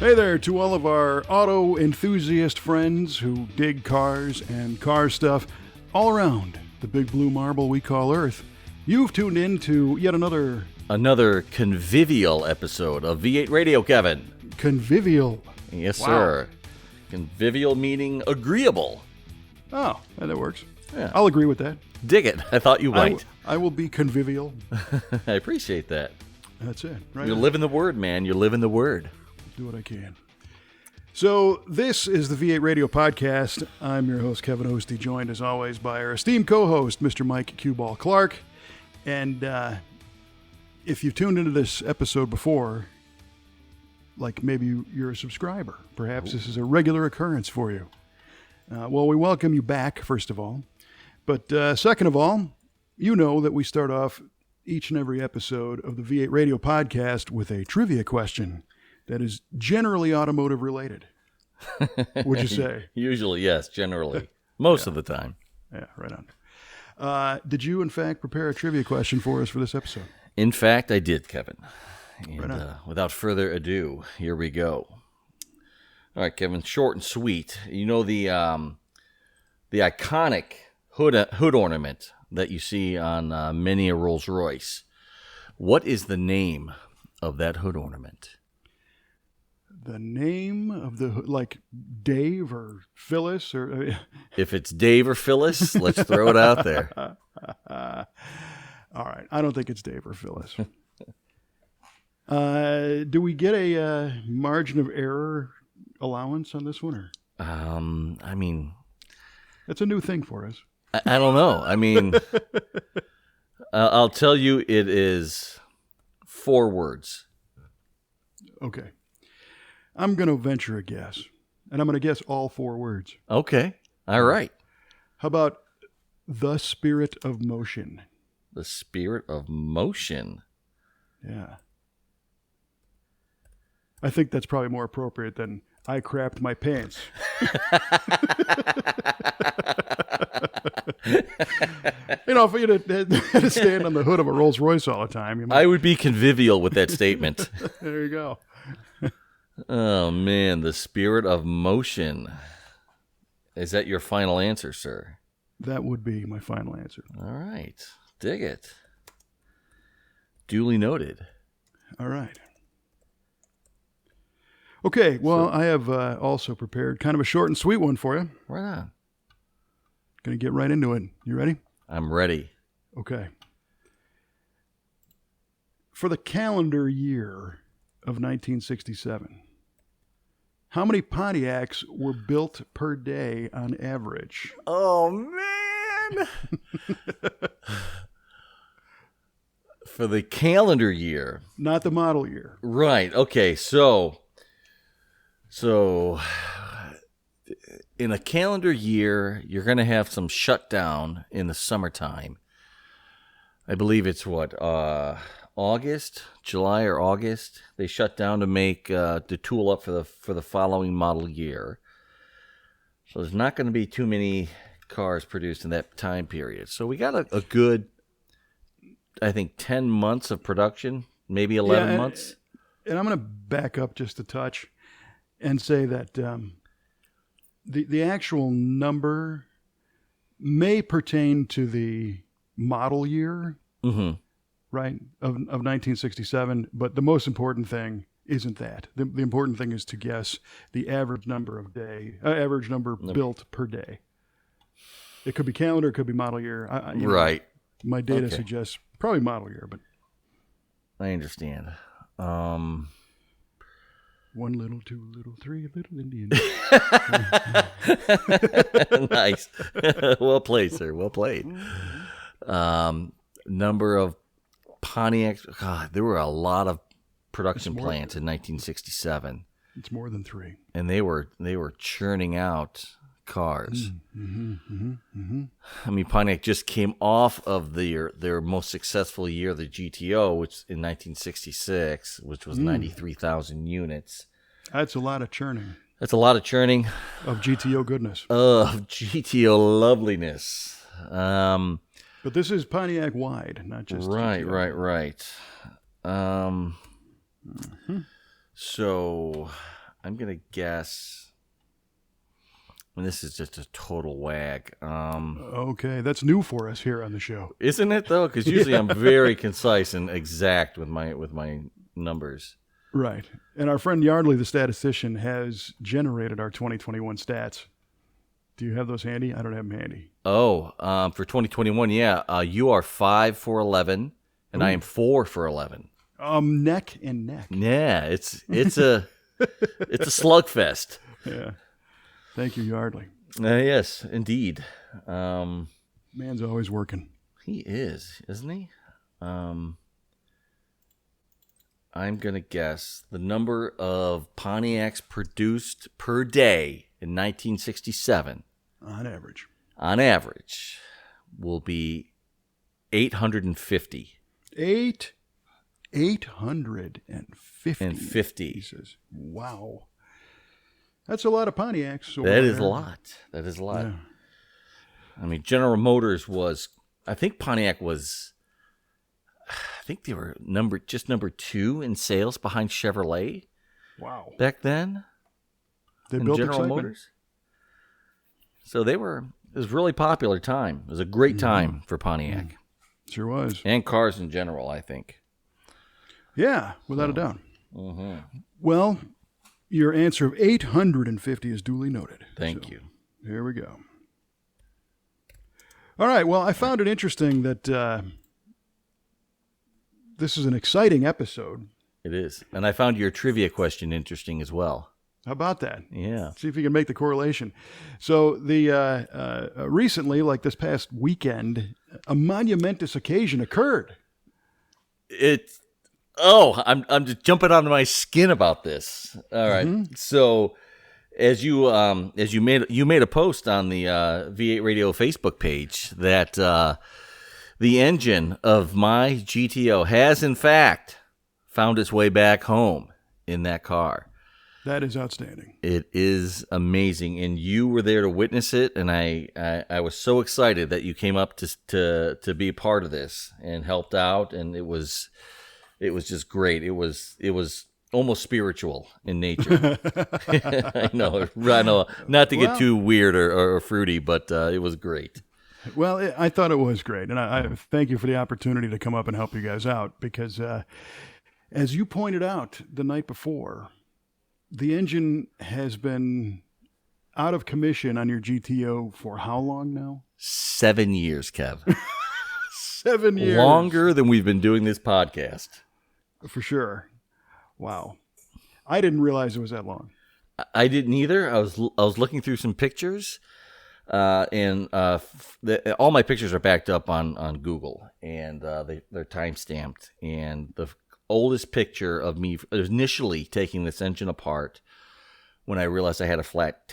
Hey there to all of our auto enthusiast friends who dig cars and car stuff all around the big blue marble we call Earth. You've tuned in to yet another convivial episode of V8 Radio, Kevin. convivial. Yes, Wow. sir. Convivial meaning agreeable. Oh, that works. Yeah. I'll agree with that. Dig it. I thought you might. I will be convivial. I appreciate that. That's it. Right. You're living the word, man. You're living the word. Do what I can. So this is the V8 Radio Podcast. I'm your host, Kevin Osty, joined as always by our esteemed co-host, Mr. Mike Q-Ball Clark. And if you've tuned into this episode before, like maybe you're a subscriber, perhaps this is a regular occurrence for you. Well, we welcome you back, first of all. But second of all, you know that we start off each and every episode of the V8 Radio Podcast with a trivia question that is generally automotive related. Would you say? Usually, yes. Generally. Most of the time. Yeah, right on. Did you, in fact, prepare a trivia question for us for this episode? In fact, I did, Kevin. And Right without further ado, here we go. All right, Kevin, short and sweet. You know the iconic hood ornament that you see on many a Rolls Royce. What is the name of that hood ornament? The name of the hood, like Dave or Phyllis or... If it's Dave or Phyllis, let's throw it out there. All right. I don't think it's Dave or Phyllis. Do we get a margin of error allowance on this one? Or? I mean... That's a new thing for us. I don't know. I mean, I'll tell you it is 4 words. Okay. I'm going to venture a guess, and I'm going to guess all 4 words. Okay. All right. How about the spirit of motion? The spirit of motion. Yeah. I think that's probably more appropriate than I crapped my pants. You know, if you had to stand on the hood of a Rolls Royce all the time, you might... I would be convivial with that statement. There you go. Oh, man. The spirit of motion. Is that your final answer, sir? That would be my final answer. All right. Dig it. Duly noted. All right. Okay, well, I have also prepared kind of a short and sweet one for you. Right on. Going to get right into it. You ready? I'm ready. Okay. For the calendar year of 1967, how many Pontiacs were built per day on average? Oh, man. For the calendar year. Not the model year. Right. Okay. So in a calendar year, you're going to have some shutdown in the summertime. I believe it's August, July or August. They shut down to make the tool up for the following model year. So there's not going to be too many cars produced in that time period. So we got a good, I think, 10 months of production, maybe 11 months. And I'm going to back up just a touch and say that the actual number may pertain to the model year, right, of 1967, but the most important thing isn't that. The important thing is to guess the average number built per day. It could be calendar, it could be model year. Right. My data suggests probably model year, but I understand. One little, 2 little, 3 little Indian. Nice. Well played, sir. Well played. Number of Pontiacs. God, there were a lot of production plants in 1967. It's more than 3. And they were churning out cars. I mean, Pontiac just came off of their most successful year, the GTO, which in 1966, which was 93,000 units. That's a lot of churning. That's a lot of churning. Of GTO goodness. Of GTO loveliness. But this is Pontiac wide, not just right, GTO. right. So I'm going to guess, and this is just a total wag. Okay, that's new for us here on the show. Isn't it, though? Because usually I'm very concise and exact with my numbers. Right. And our friend Yardley, the statistician, has generated our 2021 stats. Do you have those handy? I don't have them handy. Oh, for 2021, yeah. You are 5 for 11, and I am 4 for 11. Neck and neck. Yeah, it's a it's a slugfest. Yeah. Thank you, Yardley. Yes, indeed. Man's always working. He is, isn't he? I'm going to guess the number of Pontiacs produced per day in 1967. On average. On average, will be 850. 850 pieces. Wow. That's a lot of Pontiacs. That is a lot. That is a lot. Yeah. I mean, General Motors was, I think Pontiac was, I think they were number 2 in sales behind Chevrolet. Wow. Back then. They built General excitement. Motors. So it was a really popular time. It was a great time for Pontiac. Sure was. And cars in general, I think. Yeah, without a doubt. Mm-hmm. Well, your answer of 850 is duly noted. Thank you. Here we go. All right. Well, I found it interesting that this is an exciting episode. It is. And I found your trivia question interesting as well. How about that? Yeah. See if you can make the correlation. So the recently, like this past weekend, a monumentous occasion occurred. I'm just jumping onto my skin about this. All right. Mm-hmm. So as you made a post on the V8 Radio Facebook page that the engine of my GTO has in fact found its way back home in that car. That is outstanding. It is amazing, and you were there to witness it, and I was so excited that you came up to be a part of this and helped out, and it was just great. It was almost spiritual in nature. I know, not to get too weird or fruity, but it was great. Well, I thought it was great, and I thank you for the opportunity to come up and help you guys out because, as you pointed out the night before, the engine has been out of commission on your GTO for how long now? 7 years, Kev. 7 years. Longer than we've been doing this podcast. For sure. Wow. I didn't realize it was that long. I didn't either. I was looking through some pictures, and all my pictures are backed up on Google, and they're time stamped. And the oldest picture of me initially taking this engine apart when I realized I had a flat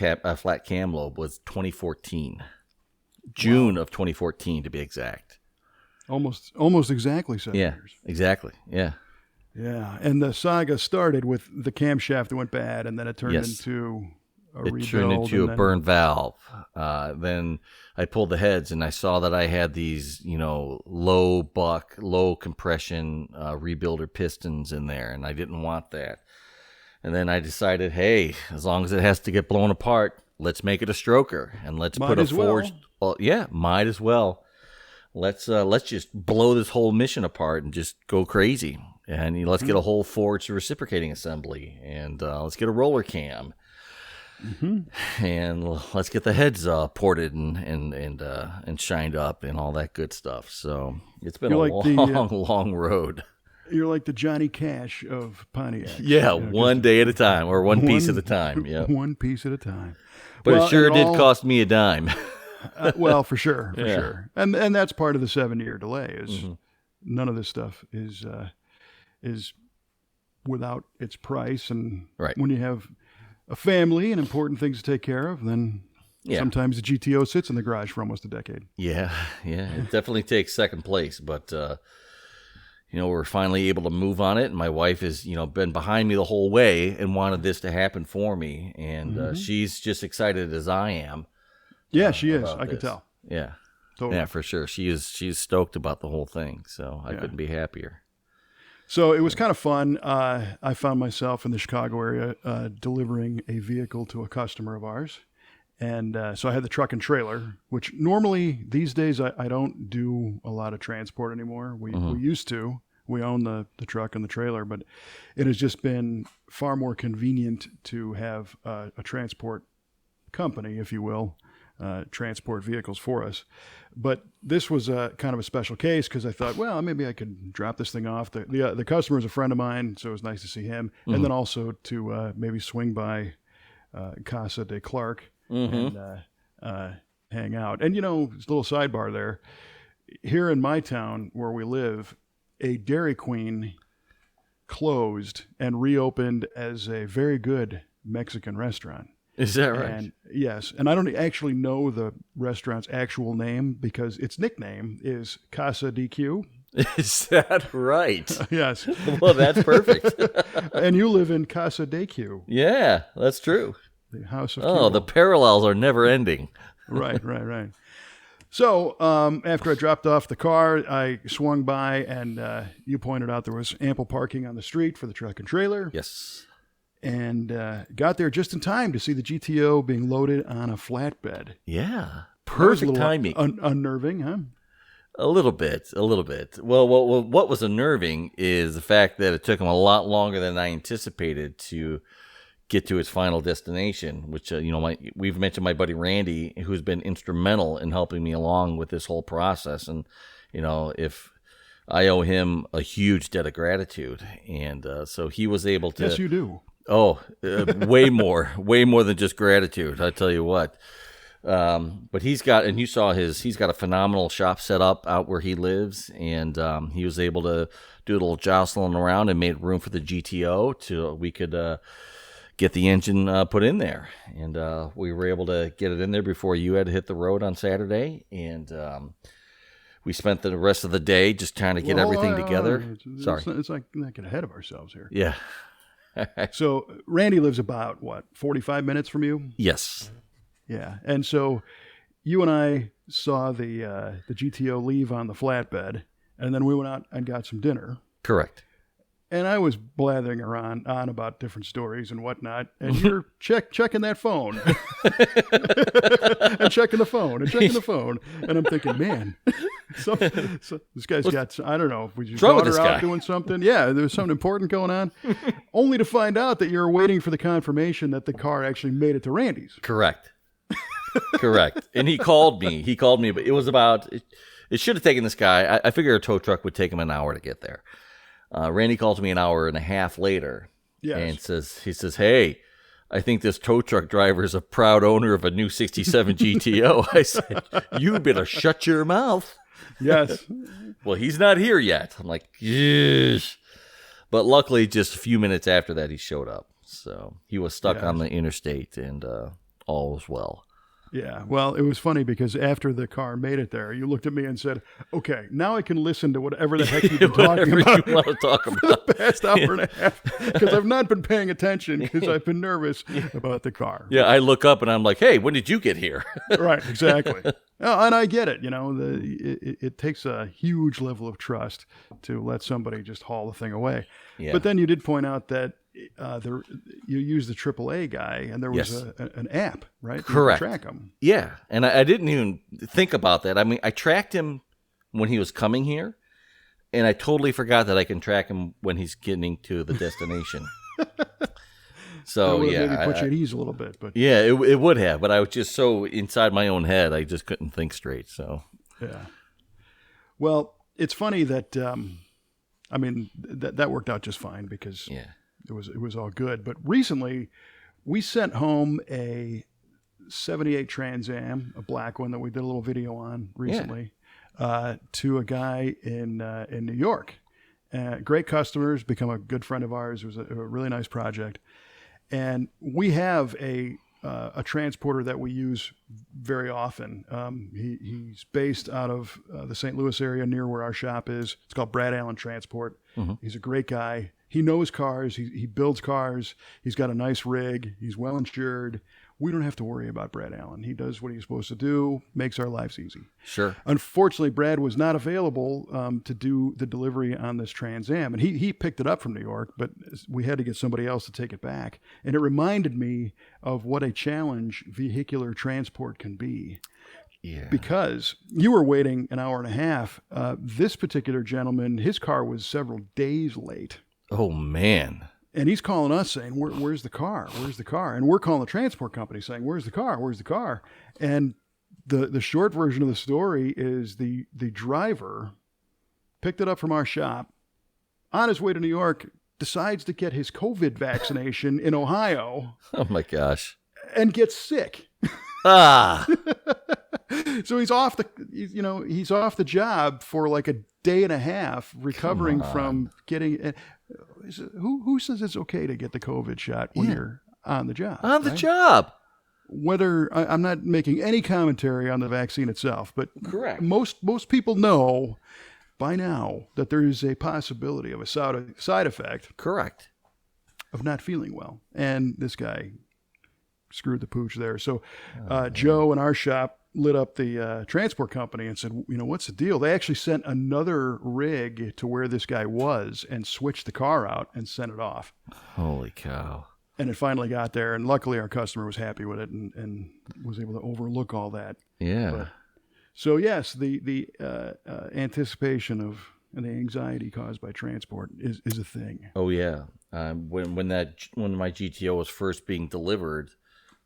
cam lobe was 2014, June of 2014 to be exact. Almost exactly 7 years. Exactly. Yeah. Yeah, and the saga started with the camshaft that went bad, and then it turned into a rebuild. It turned into a burn valve. Then I pulled the heads, and I saw that I had these, low buck, low compression rebuilder pistons in there, and I didn't want that. And then I decided, hey, as long as it has to get blown apart, let's make it a stroker, and let's put a forged. Well, yeah, might as well. Let's just blow this whole mission apart and just go crazy. And let's get a whole forged reciprocating assembly, and let's get a roller cam, and let's get the heads ported and shined up and all that good stuff. So it's been long road. You're like the Johnny Cash of Pontiac. Yeah, one day at a time, or one piece at a time. Yeah, one piece at a time. But it sure did cost me a dime. Well, for sure, sure, and that's part of the 7-year delay. Is none of this stuff is without its price, and when you have a family and important things to take care of, then sometimes the GTO sits in the garage for almost a decade. Yeah, it definitely takes second place, but we're finally able to move on it, and my wife has been behind me the whole way and wanted this to happen for me, and she's just excited as I am. Yeah, she is. I can tell. Yeah, totally. Yeah, for sure. She's stoked about the whole thing, so I couldn't be happier. So it was kind of fun. I found myself in the Chicago area delivering a vehicle to a customer of ours. And so I had the truck and trailer, which normally these days I don't do a lot of transport anymore. We used to. We own the truck and the trailer, but it has just been far more convenient to have a transport company, if you will, transport vehicles for us. But this was a kind of a special case because I thought, well, maybe I could drop this thing off. The customer is a friend of mine, so it was nice to see him. And then also to maybe swing by Casa de Clark and hang out. And, it's a little sidebar there. Here in my town where we live, a Dairy Queen closed and reopened as a very good Mexican restaurant. Is that right? And yes. And I don't actually know the restaurant's actual name because its nickname is Casa DQ. Is that right? Yes. Well, that's perfect. And you live in Casa DQ. Yeah, that's true. The house of Oh, Cuba. the parallels are never ending. Right. So after I dropped off the car, I swung by and you pointed out there was ample parking on the street for the truck and trailer. Yes. And got there just in time to see the GTO being loaded on a flatbed. Yeah. Perfect timing. Unnerving, huh? A little bit. Well, what was unnerving is the fact that it took him a lot longer than I anticipated to get to its final destination, which, we've mentioned my buddy Randy, who's been instrumental in helping me along with this whole process. And, if I owe him a huge debt of gratitude. And so he was able to. Yes, you do. Oh, way more than just gratitude. I tell you what. But he's got a phenomenal shop set up out where he lives, and he was able to do a little jostling around and made room for the GTO to we could get the engine put in there, and we were able to get it in there before you had to hit the road on Saturday, and we spent the rest of the day just trying to get everything together. Sorry, it's like not get ahead of ourselves here. Yeah. So Randy lives about 45 minutes from you? Yes. Yeah, and so you and I saw the GTO leave on the flatbed, and then we went out and got some dinner. Correct. And I was blathering on about different stories and whatnot, and you're checking that phone, and checking the phone, and I'm thinking, man, so this guy's got, I don't know, was your daughter out doing something? Yeah, there was something important going on, only to find out that you're waiting for the confirmation that the car actually made it to Randy's. Correct. And he called me, but it was about, it should have taken this guy, I figure a tow truck would take him an hour to get there. Randy calls me an hour and a half later, and he says, "Hey, I think this tow truck driver is a proud owner of a new '67 GTO." I said, "You better shut your mouth." Yes. Well, he's not here yet. I'm like, yes. But luckily, just a few minutes after that, he showed up. So he was stuck on the interstate, and all was well. Yeah, well, it was funny because after the car made it there, you looked at me and said, "Okay, now I can listen to whatever the heck you've been talking about you want to talk about the past hour and a half, because I've not been paying attention because I've been nervous about the car." Yeah, I look up and I'm like, "Hey, when did you get here?" Right, exactly. And I get it. It takes a huge level of trust to let somebody just haul the thing away. Yeah. But then you did point out that you used the AAA guy, and there was an app, right? Correct. To track him. Yeah, and I didn't even think about that. I mean, I tracked him when he was coming here, and I totally forgot that I can track him when he's getting to the destination. So maybe put you at ease a little bit, but yeah, it would have. But I was just so inside my own head, I just couldn't think straight. So yeah. Well, it's funny that that worked out just fine because it was all good. But recently, we sent home a '78 Trans Am, a black one that we did a little video on recently, to a guy in New York. Great customers, become a good friend of ours. It was a really nice project. And we have a transporter that we use very often. He's based out of the St. Louis area near where our shop is. It's called Brad Allen Transport. Mm-hmm. He's a great guy. He knows cars. He builds cars. He's got a nice rig. He's well insured. we don't have to worry about Brad Allen. He does what he's supposed to do, makes our lives easy. Sure. Unfortunately, Brad was not available to do the delivery on this Trans Am. And he picked it up from New York, but we had to get somebody else to take it back. And it reminded me of what a challenge vehicular transport can be. Yeah. Because you were waiting an hour and a half. This particular gentleman, his car was several days late. Oh, man. And he's calling us saying, where's the car? Where's the car? And we're calling the transport company saying, where's the car? Where's the car? And the short version of the story is the driver picked it up from our shop on his way to New York, decides to get his COVID vaccination in Ohio. Oh, my gosh. And gets sick. Ah. So he's off the job for like a day and a half recovering from getting. Who says it's okay to get the COVID shot when you're on the job? On the job. Whether I'm not making any commentary on the vaccine itself, but correct. Most people know by now that there is a possibility of a side effect. Correct. Of not feeling well, and this guy screwed the pooch there. So Joe in our shop lit up the transport company and said, what's the deal? They actually sent another rig to where this guy was and switched the car out and sent it off. Holy cow. And it finally got there, and luckily our customer was happy with it and was able to overlook all that. Yeah. So yes, the anticipation of and the anxiety caused by transport is a thing. Oh yeah. When my GTO was first being delivered,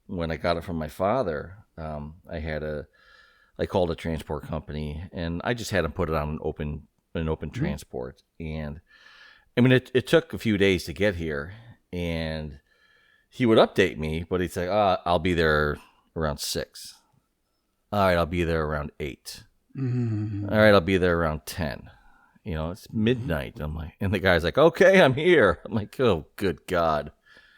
when I got it from my father, I called a transport company and I just had him put it on an open transport. And I mean, it took a few days to get here, and he would update me, but he'd say, I'll be there around 6. All right, I'll be there around 8. Mm-hmm. All right, I'll be there around 10. It's midnight. I'm like, and the guy's like, okay, I'm here. I'm like, oh, good God.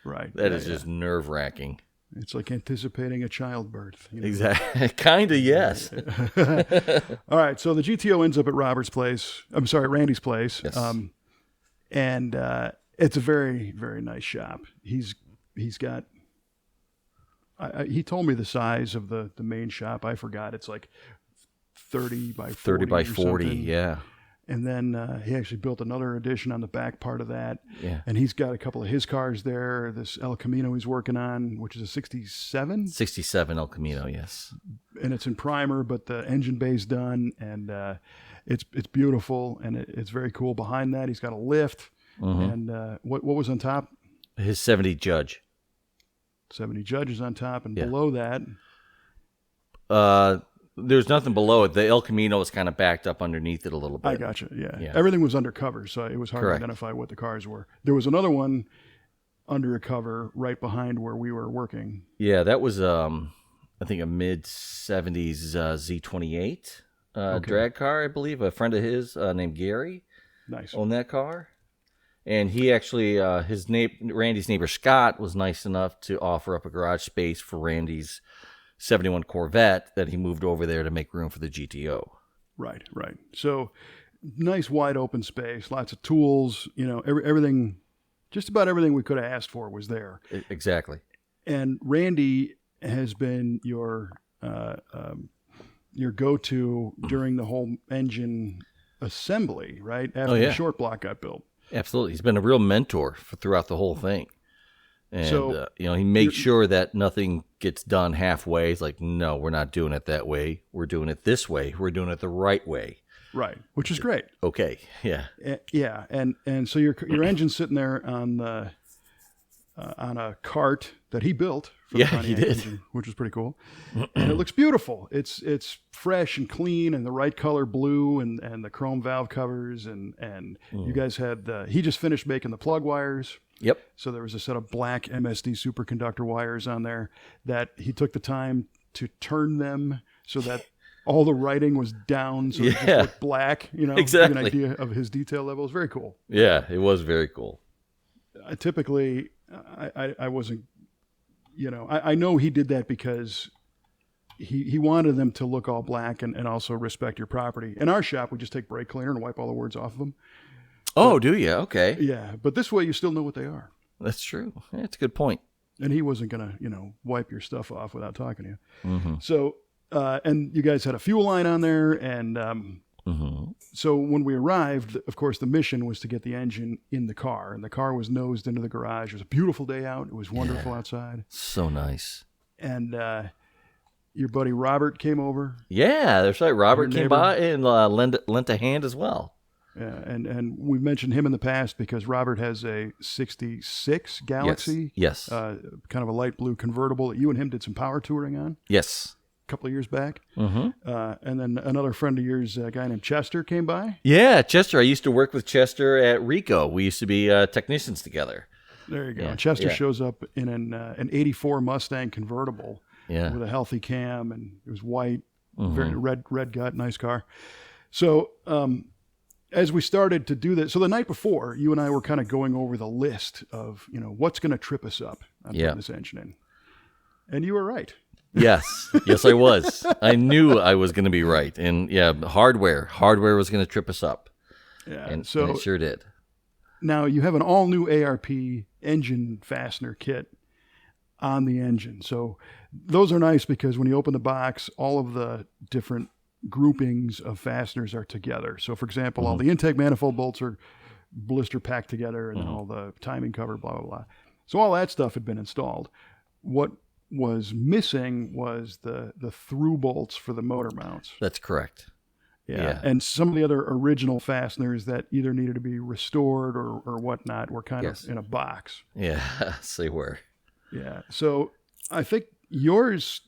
Right. That is just nerve wracking. It's like anticipating a childbirth. Exactly. Kind of, yes. All right. So the GTO ends up at Randy's place. Yes. And it's a very, very nice shop. He's got, he told me the size of the main shop. I forgot. It's like 30 by 40. 30 by 40, yeah. And then he actually built another addition on the back part of that. Yeah. And he's got a couple of his cars there. This El Camino he's working on, which is a 67? 67 El Camino, yes. And it's in primer, but the engine bay's done. And it's beautiful. And it's very cool. Behind that, he's got a lift. Mm-hmm. And what was on top? His 70 Judge. 70 Judge is on top. And below that? There's nothing below it. The El Camino is kind of backed up underneath it a little bit. I gotcha. Yeah. Everything was undercover, so it was hard Correct. to identify what the cars were. There was another one under a cover right behind where we were working. Yeah, that was I think a mid-70s Z28 drag car, I believe. A friend of his named Gary owned that car. And he actually, Randy's neighbor Scott was nice enough to offer up a garage space for Randy's 71 Corvette that he moved over there to make room for the GTO. Right. So nice wide open space, lots of tools, everything, just about everything we could have asked for was there. Exactly. And Randy has been your go-to during the whole engine assembly, right? After the short block got built. Absolutely. He's been a real mentor throughout the whole thing. And, so, he makes sure that nothing gets done halfway. He's like, no, we're not doing it that way. We're doing it this way. We're doing it the right way. Right, which is great. Okay, yeah. Yeah, and so your engine's sitting there on a cart that he built for the Pontiac he did. engine, which was pretty cool. And it looks beautiful. It's fresh and clean and the right color blue and the chrome valve covers and you guys had he just finished making the plug wires. Yep. So there was a set of black MSD superconductor wires on there that he took the time to turn them so that all the writing was down, so it just looked black. Exactly. An idea of his detail level. It was very cool. Yeah, it was very cool. Typically, I wasn't. I know he did that because he wanted them to look all black and also respect your property. In our shop, we just take brake cleaner and wipe all the words off of them. Oh, do you? Okay. Yeah, but this way you still know what they are. That's true. Yeah, that's a good point. And he wasn't going to, wipe your stuff off without talking to you. Mm-hmm. So, and you guys had a fuel line on there. And so when we arrived, of course, the mission was to get the engine in the car. And the car was nosed into the garage. It was a beautiful day out. It was wonderful outside. So nice. And your buddy Robert came over. Yeah, that's right. Robert came by and lent a hand as well. Yeah, and we've mentioned him in the past because Robert has a 66 Galaxy. Yes. Kind of a light blue convertible that you and him did some power touring on. Yes. A couple of years back. Mm-hmm. And then another friend of yours, a guy named Chester, came by. Yeah, Chester. I used to work with Chester at Rico. We used to be technicians together. There you go. Yeah. Chester shows up in an 84 Mustang convertible with a healthy cam, and it was white, very red gut, nice car. So as we started to do this, so the night before, you and I were kind of going over the list of, what's going to trip us up on putting this engine in. And you were right. Yes, I was. I knew I was going to be right. And hardware was going to trip us up. Yeah, and it sure did. Now you have an all new ARP engine fastener kit on the engine. So those are nice because when you open the box, all of the different groupings of fasteners are together. So for example, all the intake manifold bolts are blister packed together, and then all the timing cover, blah, blah, blah. So all that stuff had been installed. What was missing was the through bolts for the motor mounts. That's correct. Yeah. And some of the other original fasteners that either needed to be restored or whatnot were kind of in a box. Yeah, they were. Yeah. So I think yours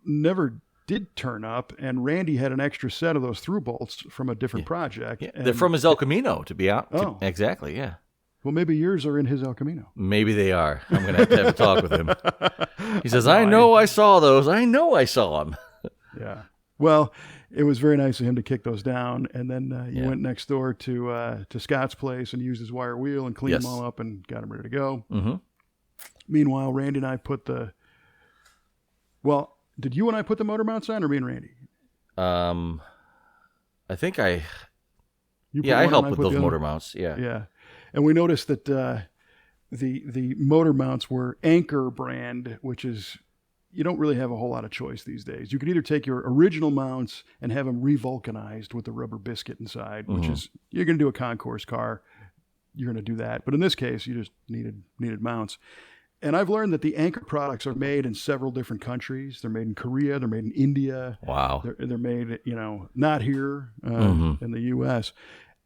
never did turn up, and Randy had an extra set of those through bolts from a different project. Yeah. They're from his El Camino, to be honest. Exactly, yeah. Well, maybe yours are in his El Camino. Maybe they are. I'm going to have a talk with him. He says, I know I saw those. I know I saw them. Yeah. Well, it was very nice of him to kick those down, and then you went next door to Scott's place and used his wire wheel and cleaned them all up and got them ready to go. Mm-hmm. Meanwhile, Randy and I put did you and I put the motor mounts on, or me and Randy? I think I helped with those motor mounts. Yeah. Yeah. And we noticed that the motor mounts were Anchor brand, which is, you don't really have a whole lot of choice these days. You could either take your original mounts and have them revulcanized with the rubber biscuit inside, which is, you're going to do a concourse car, you're going to do that. But in this case, you just needed mounts. And I've learned that the Anchor products are made in several different countries. They're made in Korea. They're made in India. Wow. They're made, not here in the U.S.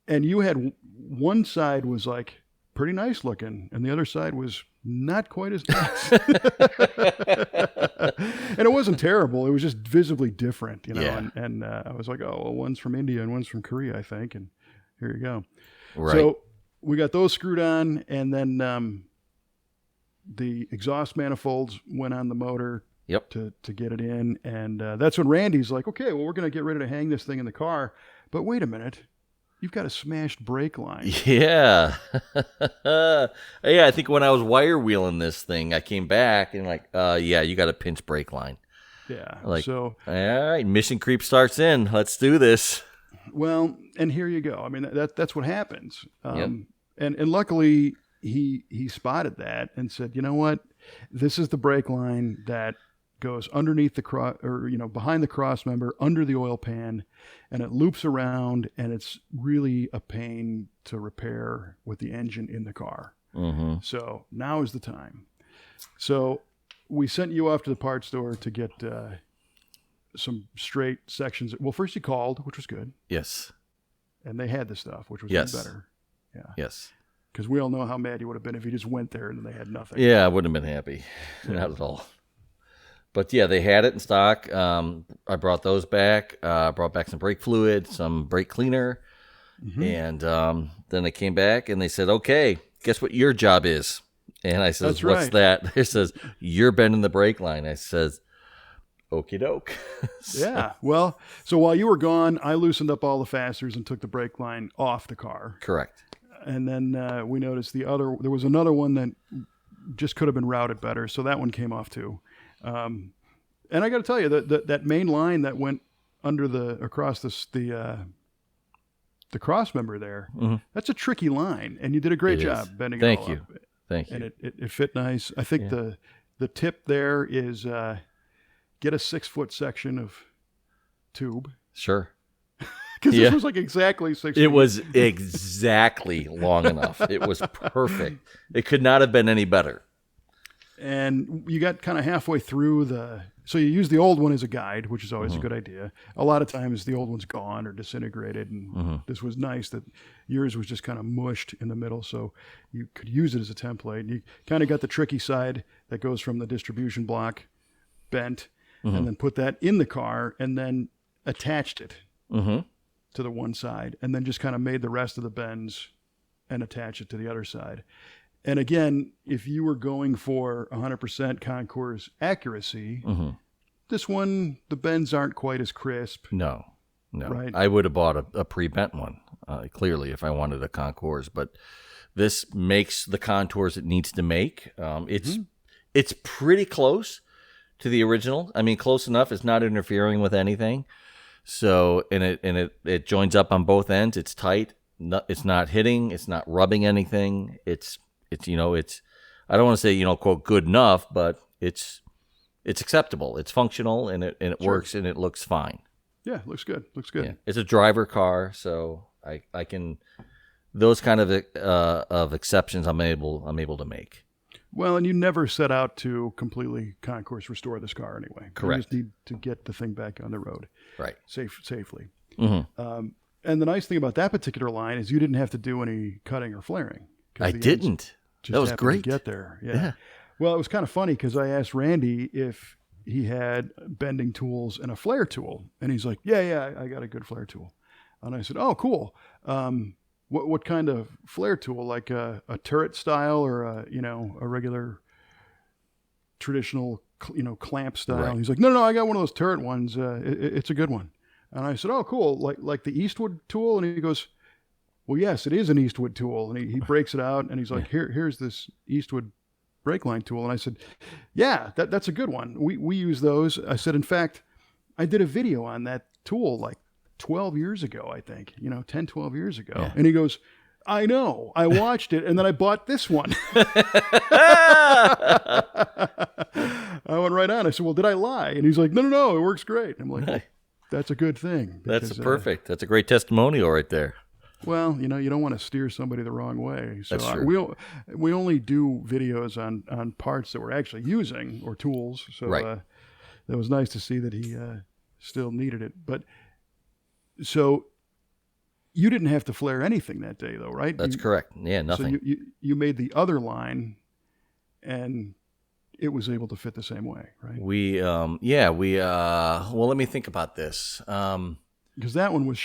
And you had one side was like pretty nice looking, and the other side was not quite as nice. And it wasn't terrible. It was just visibly different, Yeah. And I was like, oh, well, one's from India and one's from Korea, I think. And here you go. Right. So we got those screwed on, and then the exhaust manifolds went on the motor to get it in. And that's when Randy's like, okay, well, we're going to get ready to hang this thing in the car. But wait a minute. You've got a smashed brake line. Yeah. I think when I was wire wheeling this thing, I came back and you got a pinch brake line. Yeah. So, all right, mission creep starts in. Let's do this. Well, and here you go. I mean, that's what happens. And luckily he spotted that and said, you know what? This is the brake line that goes underneath the behind the cross member, under the oil pan, and it loops around, and it's really a pain to repair with the engine in the car. Mm-hmm. So now is the time. So we sent you off to the parts store to get some straight sections. Well, first you called, which was good. Yes. And they had the stuff, which was even better. Yeah. Yes. Because we all know how mad you would have been if you just went there and they had nothing. Yeah, I wouldn't have been happy. Not at all. But yeah, they had it in stock. I brought those back. Brought back some brake fluid, some brake cleaner. Mm-hmm. And then I came back and they said, okay, guess what your job is? And I said, what's that? It says, you're bending the brake line. I says, okie doke. Yeah. Well, so while you were gone, I loosened up all the fasteners and took the brake line off the car. Correct. And then we noticed there was another one that just could have been routed better. So that one came off too. And I got to tell you that main line that went across the cross member there, that's a tricky line, and you did a great job bending it all up. Thank you. And it fit nice. I think the tip there is get a 6-foot section of tube. Sure. Because this was like exactly 6 feet. It was exactly long enough. It was perfect. It could not have been any better. And you got kind of halfway through so you use the old one as a guide, which is always Mm-hmm. a good idea. A lot of times the old one's gone or disintegrated, and Mm-hmm. this was nice that yours was just kind of mushed in the middle, so you could use it as a template. And you kind of got the tricky side that goes from the distribution block bent, Mm-hmm. and then put that in the car, and then attached it Mm-hmm. to the one side, and then just kind of made the rest of the bends and attach it to the other side. And again, if you were going for 100% concours accuracy, Mm-hmm. this one, the bends aren't quite as crisp. No. Right. I would have bought a pre-bent one, clearly, if I wanted a concours. But this makes the contours it needs to make. It's pretty close to the original. I mean, close enough. It's not interfering with anything. So, and it joins up on both ends. It's tight. It's not hitting. It's not rubbing anything. It's I don't want to say, quote, good enough, but it's acceptable. It's functional, and it Sure. works, and it looks fine. Yeah, looks good. Yeah. It's a driver car, so I can those kind of exceptions I'm able to make. Well, and you never set out to completely concours restore this car anyway. Correct. You just need to get the thing back on the road Right. safely. Mm-hmm. And the nice thing about that particular line is you didn't have to do any cutting or flaring. 'Cause I the ends didn't. just That was happened to great. get there. Yeah. Well, it was kind of funny because I asked Randy if he had bending tools and a flare tool, and he's like, "Yeah, I got a good flare tool." And I said, "Oh, cool. What kind of flare tool? Like a turret style or a regular traditional clamp style?" Right. And he's like, "No, I got one of those turret ones. It's a good one." And I said, "Oh, cool. Like the Eastwood tool?" And he goes, "Well, yes, it is an Eastwood tool." And he breaks it out, and he's like, "Here's this Eastwood brake line tool." And I said, "Yeah, that's a good one. We use those." I said, "In fact, I did a video on that tool like 12 years ago, I think, 10, 12 years ago." Yeah. And he goes, "I know. I watched it, and then I bought this one." I went right on. I said, "Well, did I lie?" And he's like, No, it works great." I'm like, well, that's a good thing. That's because, perfect. That's a great testimonial right there. Well, you don't want to steer somebody the wrong way. So That's true. we only do videos on parts that we're actually using or tools. So Right. that was nice to see that he still needed it. But so you didn't have to flare anything that day, though, right? That's correct. Yeah, nothing. So you made the other line, and it was able to fit the same way, right? Well, let me think about this. Because that one was,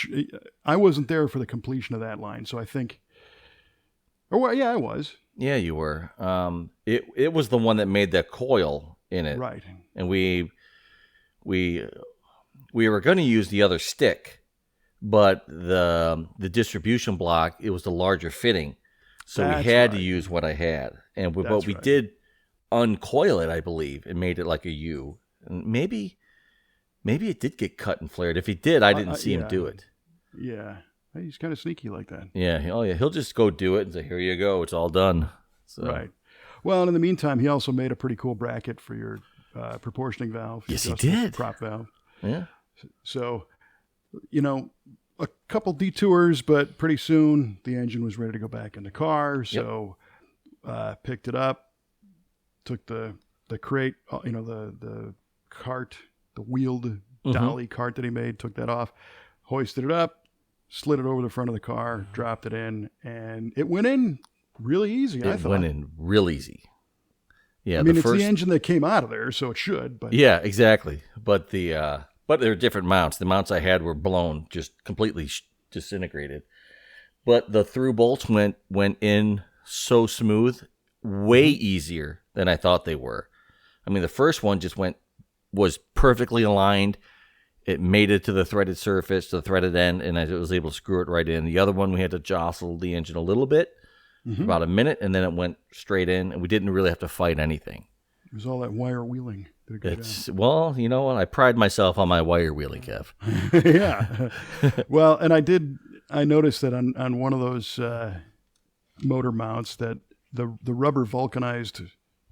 I wasn't there for the completion of that line, so I think, I was. Yeah, you were. It was the one that made that coil in it. Right. And we were going to use the other stick, but the distribution block, it was the larger fitting. So That's we had to right. use what I had. And but That's we right. did uncoil it, I believe, and made it like a U. And maybe it did get cut and flared. If he did, I didn't see him do it. Yeah. He's kind of sneaky like that. Yeah. Oh, yeah. He'll just go do it and say, "Here you go. It's all done." So. Right. Well, and in the meantime, he also made a pretty cool bracket for your proportioning valve. Yes, he adjustable did. Prop valve. Yeah. So, a couple detours, but pretty soon the engine was ready to go back in the car. So, picked it up, took the crate, the cart, the wheeled dolly cart that he made, took that off, hoisted it up, slid it over the front of the car, dropped it in, and it went in really easy. I It thought. went in real easy. Yeah. I mean, it's the engine that came out of there, so it should. But Yeah, exactly. But there are different mounts. The mounts I had were blown, just completely disintegrated. But the through bolts went in so smooth, way easier than I thought they were. I mean, the first one was perfectly aligned. It made it to the threaded surface, to the threaded end, and I was able to screw it right in. The other one, we had to jostle the engine a little bit, for about a minute, and then it went straight in, and we didn't really have to fight anything. it was all that wire wheeling. Did a good job. Well, you know what? I pride myself on my wire wheeling, Kev. Yeah. Well, and I noticed that on one of those motor mounts that the rubber vulcanized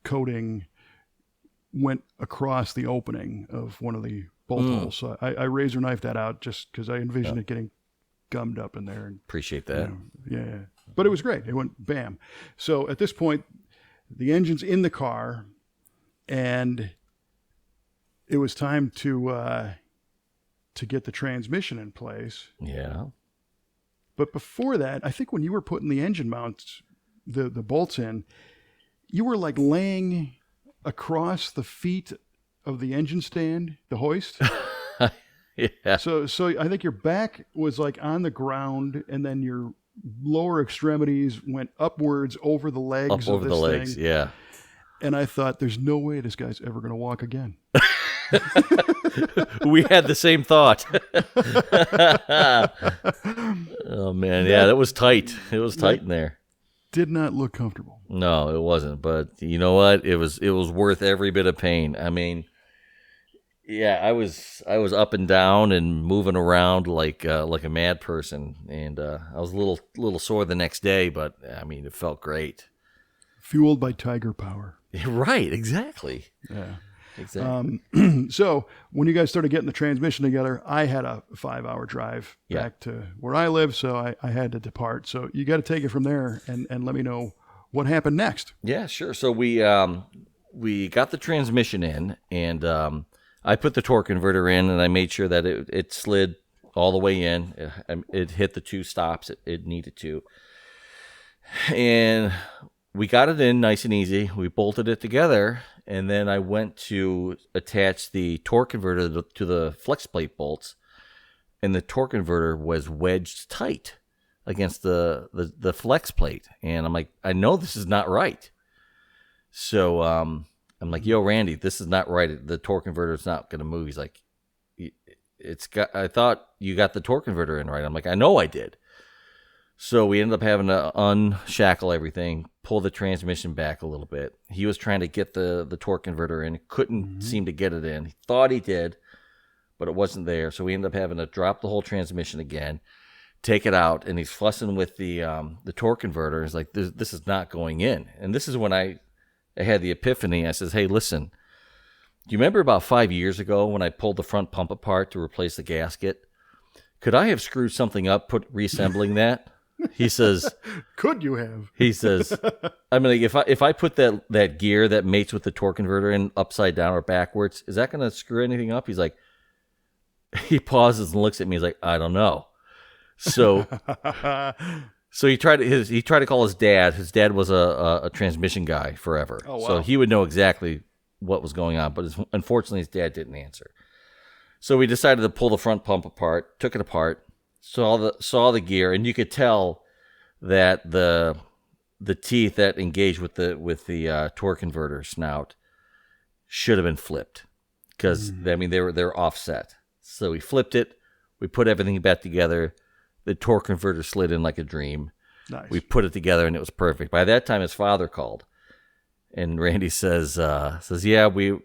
coating went across the opening of one of the bolt holes. So I razor knifed that out just because I envisioned it getting gummed up in there. And, Appreciate that. yeah. But it was great. It went bam. So at this point, the engine's in the car, and it was time to get the transmission in place. Yeah. But before that, I think when you were putting the engine mounts, the bolts in, you were like laying across the feet of the engine stand, the hoist. Yeah. So I think your back was like on the ground, and then your lower extremities went upwards over the legs Up over of this the legs, thing. yeah. And I thought, there's no way this guy's ever going to walk again. We had the same thought. Oh man, yeah, that was tight. It was tight in there. Did not look comfortable. No, it wasn't. But you know what? It was worth every bit of pain. I mean, yeah, I was up and down and moving around like a mad person, and I was a little sore the next day, but I mean, it felt great. Fueled by tiger power. Right, exactly. Yeah. Exactly. So when you guys started getting the transmission together, I had a 5-hour drive back to where I live, so I had to depart. So you got to take it from there and let me know what happened next. Yeah, sure. So we got the transmission in, and I put the torque converter in, and I made sure that it slid all the way in. It hit the 2 stops it needed to. And we got it in nice and easy. We bolted it together, and then I went to attach the torque converter to the flex plate bolts, and the torque converter was wedged tight against the flex plate. And I'm like, I know this is not right. So I'm like, yo, Randy, this is not right. The torque converter is not going to move. He's like, I thought you got the torque converter in right. I'm like, I know I did. So we ended up having to unshackle everything, pull the transmission back a little bit. He was trying to get the torque converter in, couldn't seem to get it in. He thought he did, but it wasn't there. So we ended up having to drop the whole transmission again, take it out, and he's fussing with the torque converter. He's like, this is not going in. And this is when I had the epiphany. I says, hey, listen, do you remember about 5 years ago when I pulled the front pump apart to replace the gasket? Could I have screwed something up, reassembling that? He says, could you have? He says, I mean, like, if I put that gear that mates with the torque converter in upside down or backwards, is that going to screw anything up? He's like, he pauses and looks at me. He's like, I don't know. So he tried to call his dad. His dad was a transmission guy forever. Oh, wow. So he would know exactly what was going on. But unfortunately, his dad didn't answer. So we decided to pull the front pump apart, took it apart, saw the gear, and you could tell that the teeth that engaged with the torque converter snout should have been flipped, because I mean they're offset. So we flipped it, we put everything back together. The torque converter slid in like a dream. Nice. We put it together and it was perfect. By that time, his father called, and Randy says, yeah, we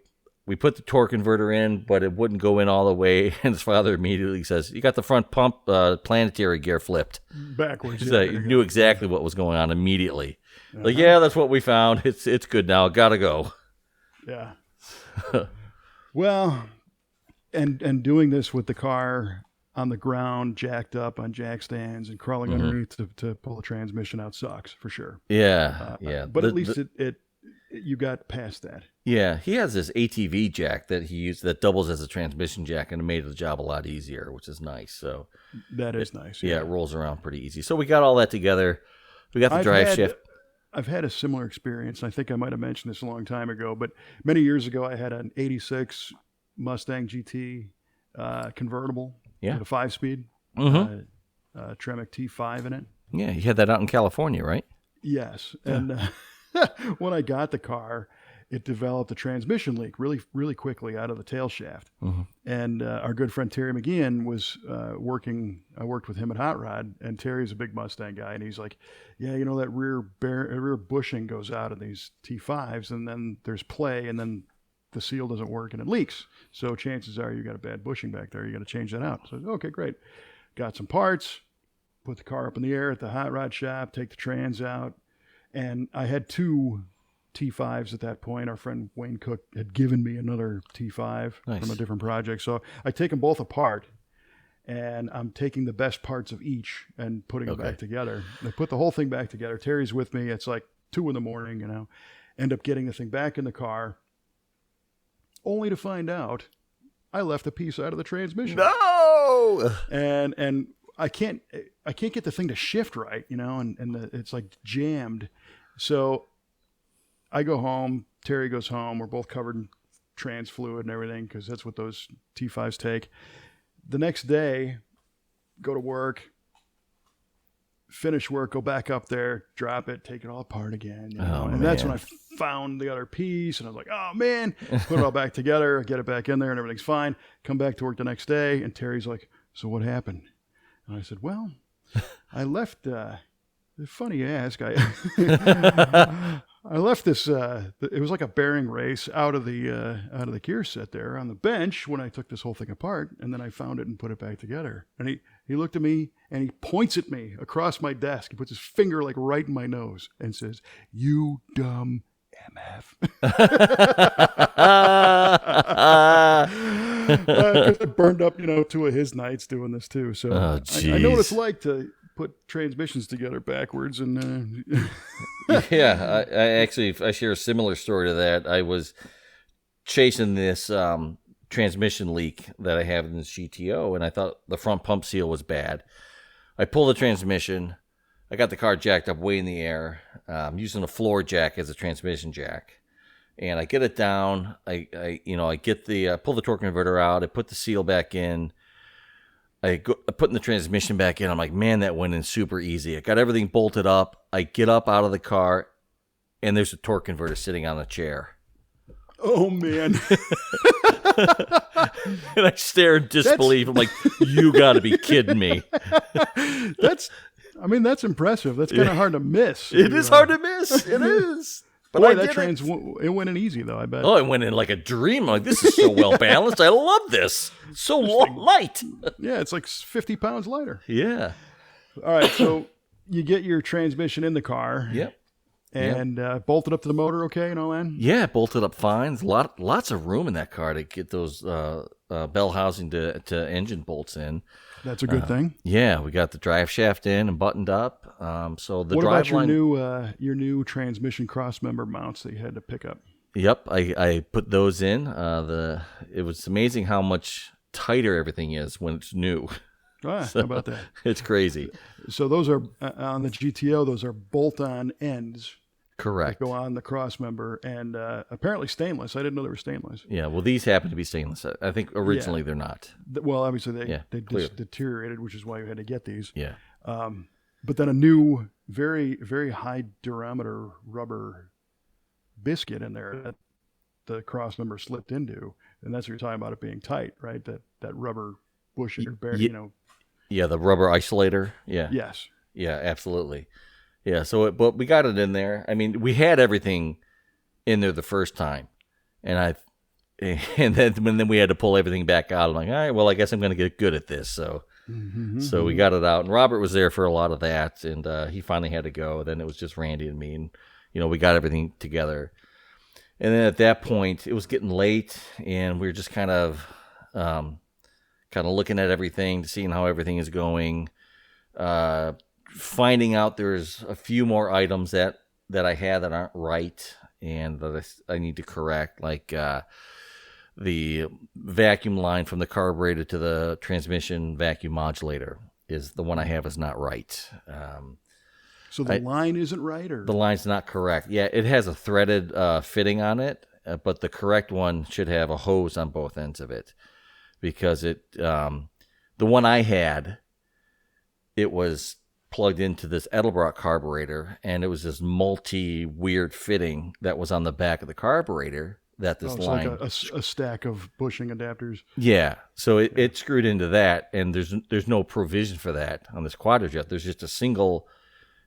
put the torque converter in, but it wouldn't go in all the way. And his father immediately says, you got the front pump planetary gear flipped. Backwards. He knew exactly what was going on immediately. Like, yeah, that's what we found. It's good now. Gotta go. Yeah. Well, and doing this with the car on the ground, jacked up on jack stands and crawling underneath to pull the transmission out sucks, for sure. Yeah, yeah. But at least you got past that. Yeah, he has this ATV jack that he used that doubles as a transmission jack, and it made the job a lot easier, which is nice. So that is nice. Yeah, it rolls around pretty easy. So we got all that together. We got the drive shift. I've had a similar experience. I think I might have mentioned this a long time ago, but many years ago, I had an 86 Mustang GT convertible with a 5-speed, Tremec T5 in it. Yeah, you had that out in California, right? Yes. And when I got the car, it developed a transmission leak really, really quickly out of the tail shaft. And our good friend Terry McGeehan was working. I worked with him at Hot Rod, and Terry's a big Mustang guy, and he's like, "Yeah, you know that rear bushing goes out of these T5s, and then there's play, and then the seal doesn't work and it leaks. So chances are you got a bad bushing back there. You got to change that out." So okay, great. Got some parts, put the car up in the air at the Hot Rod shop, take the trans out, and I had two T5s at that point. Our friend Wayne Cook had given me another T5 from a different project. So I take them both apart, and I'm taking the best parts of each and putting them back together. I put the whole thing back together. Terry's with me. It's like 2 a.m, end up getting the thing back in the car, only to find out I left a piece out of the transmission. No! And I can't get the thing to shift right, it's like jammed. So I go home, Terry goes home. We're both covered in trans fluid and everything because that's what those T5s take. The next day, go to work, finish work, go back up there, drop it, take it all apart again. And that's when I found the other piece, and I was like, oh, man, put it all back together, get it back in there, and everything's fine. Come back to work the next day, and Terry's like, so what happened? And I said, well, I left, funny you ask, I left this, it was like a bearing race out of the gear set there on the bench when I took this whole thing apart, and then I found it and put it back together. And he looked at me and he points at me across my desk. He puts his finger like right in my nose and says, "You dumb MF." Because I burned up, 2 of his nights doing this too. So I know what it's like to put transmissions together backwards. And yeah, I share a similar story to that. I was chasing this transmission leak that I have in this GTO, and I thought the front pump seal was bad. I pull the transmission. I got the car jacked up way in the air. I'm using a floor jack as a transmission jack, and I get it down. I get the pull the torque converter out. I put the seal back in. I put the transmission back in. I'm like, man, that went in super easy. I got everything bolted up. I get up out of the car, and there's a torque converter sitting on the chair. Oh, man. And I stare in disbelief. I'm like, you got to be kidding me. That's impressive. That's kind of hard to miss. It is hard to miss. It is. But boy, it went in easy, though, I bet. Oh, it went in like a dream. I'm like, this is so well balanced. I love this. So light. Yeah, it's like 50 pounds lighter. Yeah. All right, so you get your transmission in the car. Yep. And bolted up to the motor okay and all that? Yeah, bolted up fine. There's lots of room in that car to get those bell housing to engine bolts in. That's a good thing. Yeah, we got the drive shaft in and buttoned up. So the what drive about line, your new transmission cross member mounts that you had to pick up? Yep, I put those in. It was amazing how much tighter everything is when it's new. How about that? It's crazy. So those are on the GTO. Those are bolt-on ends. Correct. That go on the cross member, and apparently stainless. I didn't know they were stainless. Yeah, well, these happen to be stainless. I think originally they're not. Well, obviously they just deteriorated, which is why you had to get these. Yeah. But then a new, very, very high diameter rubber biscuit in there that the cross member slipped into, and that's what you're talking about it being tight, right? That rubber bushing or bearing, Yeah, the rubber isolator. Yeah. Yes. Yeah, absolutely. Yeah, but we got it in there. I mean, we had everything in there the first time, and then we had to pull everything back out. I'm like, all right, well, I guess I'm going to get good at this. So we got it out, and Robert was there for a lot of that, and he finally had to go. Then it was just Randy and me, and we got everything together. And then at that point, it was getting late, and we were just kind of looking at everything, seeing how everything is going. Finding out there's a few more items that I had that aren't right and that I need to correct, like the vacuum line from the carburetor to the transmission vacuum modulator is the one I have is not right. So the line isn't right, or the line's not correct. Yeah, it has a threaded fitting on it, but the correct one should have a hose on both ends of it, because the one I had, it was plugged into this Edelbrock carburetor, and it was this weird fitting that was on the back of the carburetor that this line, like a stack of bushing adapters. Yeah, so it screwed into that, and there's no provision for that on this Quadrajet. There's just a single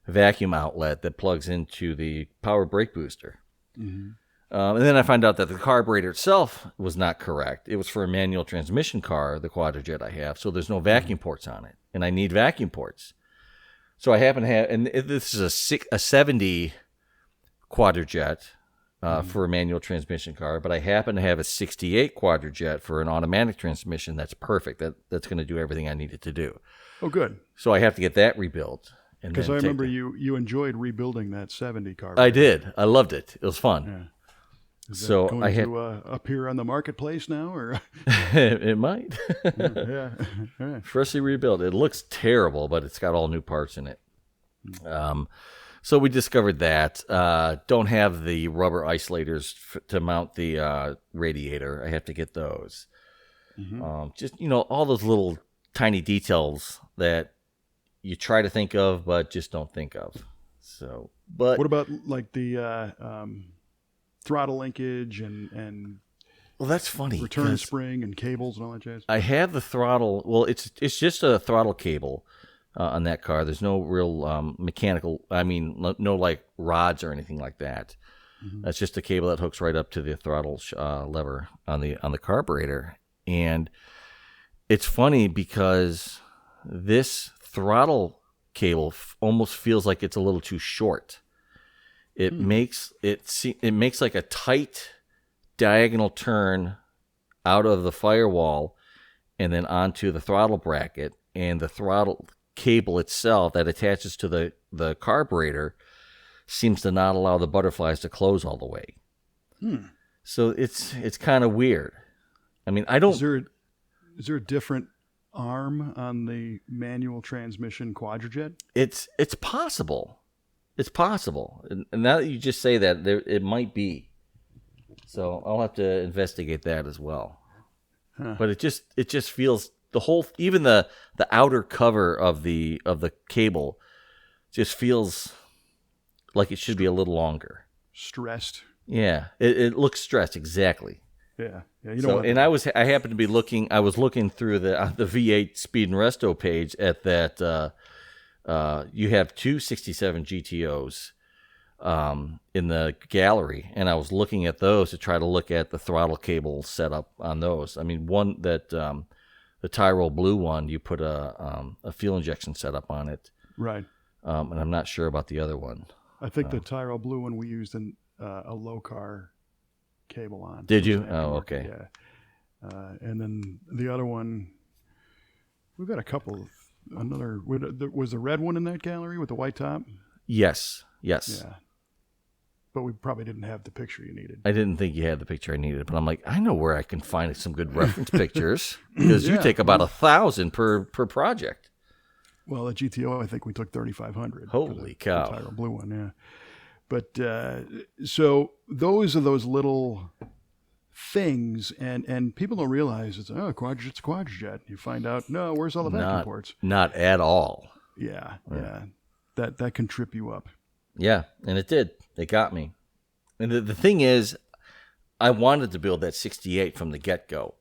vacuum outlet that plugs into the power brake booster. Mm-hmm. And then I find out that the carburetor itself was not correct. It was for a manual transmission car, the Quadrajet I have, so there's no vacuum ports on it, and I need vacuum ports. So I happen to have, and this is a 70 Quadrajet, for a manual transmission car, but I happen to have a 68 Quadrajet for an automatic transmission. That's perfect. That's going to do everything I need it to do. Oh, good. So I have to get that rebuilt. Because I remember you enjoyed rebuilding that 70 car. I did. I loved it. It was fun. Yeah. Is so that going I had to appear on the marketplace now, or it might. yeah. All right. Freshly rebuilt. It looks terrible, but it's got all new parts in it. So we discovered that. Don't have the rubber isolators to mount the radiator. I have to get those. Just all those little tiny details that you try to think of, but just don't think of. So, but what about like the throttle linkage and well, that's funny. Return spring and cables and all that jazz. I have the throttle. Well, it's just a throttle cable on that car. There's no real mechanical. I mean, no like rods or anything like that. That's just a cable that hooks right up to the throttle lever on the carburetor. And it's funny because this throttle cable almost feels like it's a little too short. It makes like a tight diagonal turn out of the firewall and then onto the throttle bracket, and the throttle cable itself that attaches to the carburetor seems to not allow the butterflies to close all the way. So it's kind of weird. I mean, I don't. Is there a different arm on the manual transmission Quadrajet? It's possible. It's possible. And now that you just say that, it might be. So I'll have to investigate that as well. But it just feels the whole, even the outer cover of the cable just feels like it should be a little longer. Stressed. Yeah, it looks stressed, exactly. Yeah. You don't want and I happened to be looking. I was looking through the V8 Speed and Resto page at that. You have two 67 GTOs in the gallery, and I was looking at those to try to look at the throttle cable setup on those. I mean, one that the Tyrol Blue one, you put a fuel injection setup on it, right? And I'm not sure about the other one. I think the Tyrol Blue one we used a low car cable on. Did you? Oh, okay. Yeah. And then the other one, we've got a couple. Was the red one in that gallery with the white top? Yes. Yeah. But we probably didn't have the picture you needed. I didn't think you had the picture I needed, but I'm like, I know where I can find some good reference pictures because you take about 1,000 per project. Well, at GTO, I think we took 3,500. Holy cow! The Tyrol Blue one, yeah. But so those are those little things, and people don't realize it's Quadrajet's a Quadrajet. You find out, no, where's all the vacuum ports? Not at all. Yeah. That can trip you up. Yeah, and it did. It got me. And the thing is, I wanted to build that 68 from the get-go.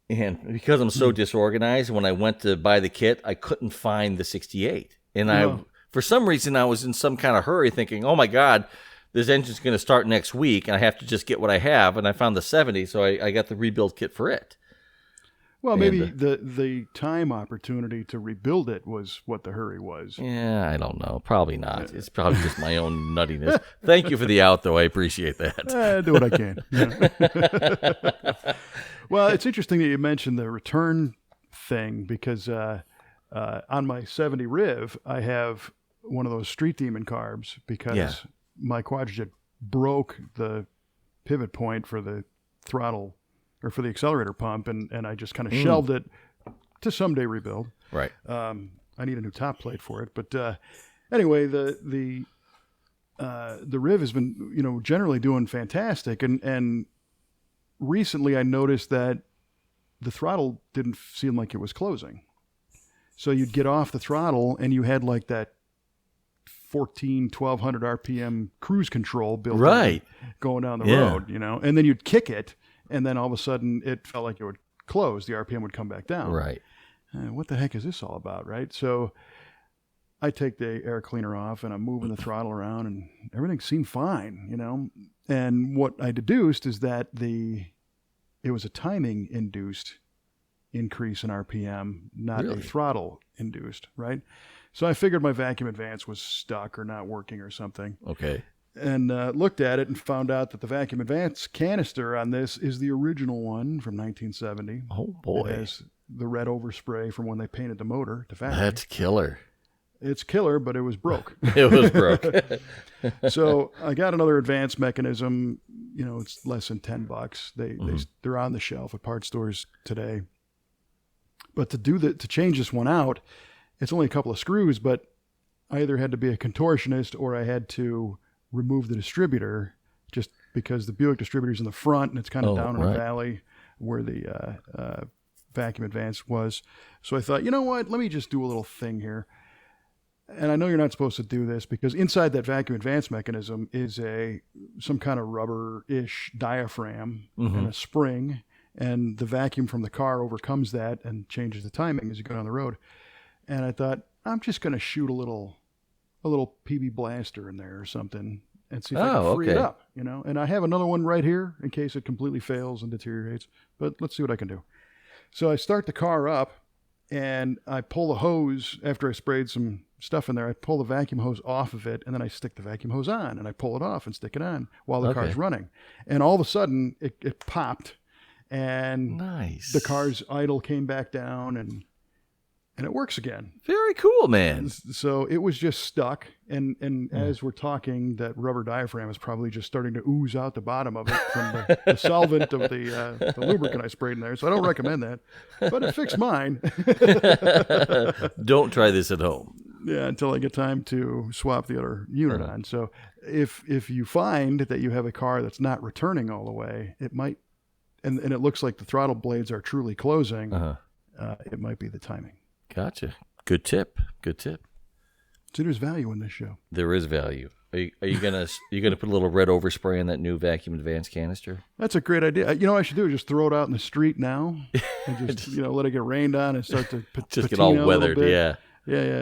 And because I'm so disorganized, when I went to buy the kit, I couldn't find the 68. And for some reason, I was in some kind of hurry thinking, oh my God, this engine's going to start next week, and I have to just get what I have. And I found the 70, so I got the rebuild kit for it. Well, maybe the time opportunity to rebuild it was what the hurry was. Yeah, I don't know. Probably not. It's probably just my own nuttiness. Thank you for the out, though. I appreciate that. I do what I can. Yeah. Well, it's interesting that you mentioned the return thing because on my 70 Riv, I have one of those Street Demon carbs because my Quadrajet broke the pivot point for the throttle or for the accelerator pump, and I just kind of shelved it to someday rebuild. Right. I need a new top plate for it, but anyway, the Riv has been generally doing fantastic, and recently I noticed that the throttle didn't seem like it was closing. So you'd get off the throttle and you had like that 1,200 RPM cruise control built in going down the road, and then you'd kick it, and then all of a sudden it felt like it would close. The RPM would come back down. Right. What the heck is this all about, right? So I take the air cleaner off and I'm moving the throttle around and everything seemed fine, And what I deduced is that it was a timing induced increase in RPM, not a throttle induced, right? So I figured my vacuum advance was stuck or not working or something. Okay. and looked at it and found out that the vacuum advance canister on this is the original one from 1970. Oh, boy. It has the red overspray from when they painted the motor to factory. That's killer. It's killer, but it was broke. It was broke. So I got another advanced mechanism. It's less than $10. They're on the shelf at parts stores today. But to change this one out, it's only a couple of screws, but I either had to be a contortionist or I had to remove the distributor, just because the Buick distributor's in the front and it's kind of down in a valley where the vacuum advance was. So I thought, you know what, let me just do a little thing here. And I know you're not supposed to do this because inside that vacuum advance mechanism is some kind of rubber-ish diaphragm and a spring, and the vacuum from the car overcomes that and changes the timing as you go down the road. And I thought, I'm just going to shoot a little PB blaster in there or something and see if I can free it up, And I have another one right here in case it completely fails and deteriorates, but let's see what I can do. So I start the car up and I pull the hose after I sprayed some stuff in there. I pull the vacuum hose off of it and then I stick the vacuum hose on and I pull it off and stick it on while the car's running. And all of a sudden it popped and the car's idle came back down and it works again. Very cool, man. So it was just stuck. And as we're talking, that rubber diaphragm is probably just starting to ooze out the bottom of it from the solvent of the lubricant I sprayed in there. So I don't recommend that. But it fixed mine. Don't try this at home. Yeah, until I get time to swap the other unit on. So if you find that you have a car that's not returning all the way, it might, and it looks like the throttle blades are truly closing, it might be the timing. Gotcha. Good tip. So there's value in this show. There is value. Are you gonna put a little red overspray in that new vacuum advance canister? That's a great idea. What I should do is just throw it out in the street now, and just let it get rained on and start to just get all weathered. Yeah.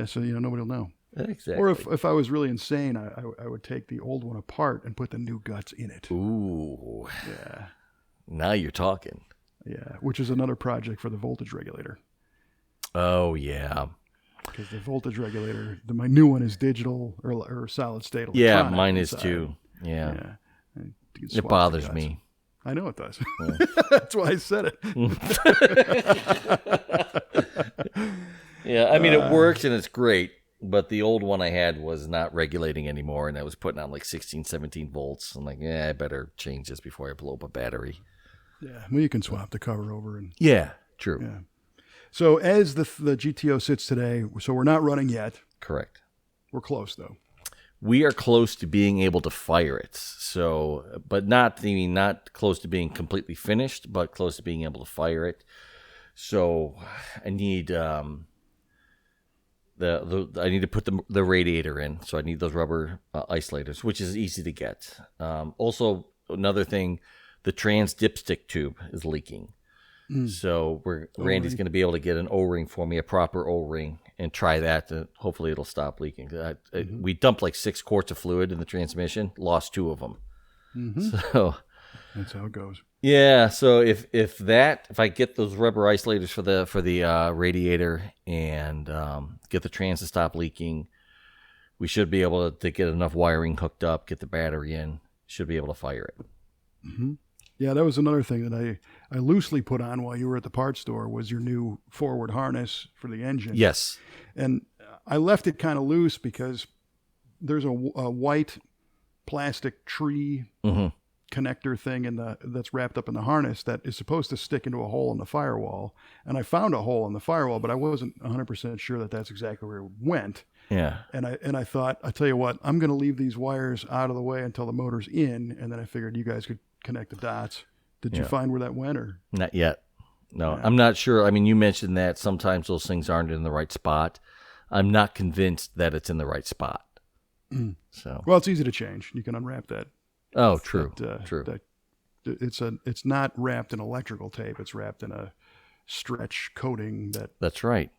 So nobody will know. Exactly. Or if I was really insane, I would take the old one apart and put the new guts in it. Ooh. Yeah. Now you're talking. Yeah, which is another project for the voltage regulator. Oh, yeah. Because the voltage regulator, my new one is digital or solid state. Yeah, mine is too. Yeah. It bothers me. I know it does. Yeah. That's why I said it. Yeah, I mean, it works and it's great, but the old one I had was not regulating anymore, and I was putting on like 16, 17 volts. I'm like, I better change this before I blow up a battery. Yeah, well, you can swap the cover over. Yeah, true. Yeah. So as the GTO sits today, so we're not running yet. Correct. We're close, though. We are close to being able to fire it. So, but not close to being completely finished, but close to being able to fire it. So I need I need to put the radiator in. So I need those rubber isolators, which is easy to get. Also, another thing, the trans dipstick tube is leaking. So Randy's going to be able to get an O-ring for me, a proper O-ring, and try that. Hopefully it'll stop leaking. We dumped like 6 quarts of fluid in the transmission, lost 2 of them. So that's how it goes. Yeah. So if I get those rubber isolators for the radiator and get the trans to stop leaking, we should be able to get enough wiring hooked up, get the battery in, should be able to fire it. Mm-hmm. Yeah, that was another thing that I loosely put on while you were at the parts store was your new forward harness for the engine. Yes. And I left it kind of loose because there's a white plastic tree connector thing that's wrapped up in the harness that is supposed to stick into a hole in the firewall. And I found a hole in the firewall, but I wasn't 100% sure that that's exactly where it went. Yeah. And I thought, I tell you what, I'm going to leave these wires out of the way until the motor's in, and then I figured you guys could connect the dots. Did you find where that went, or not yet? No, yeah. I'm not sure. I mean, you mentioned that sometimes those things aren't in the right spot. I'm not convinced that it's in the right spot. So, well, it's easy to change. You can unwrap that. Oh, true. True. It's not wrapped in electrical tape. It's wrapped in a stretch coating That's right.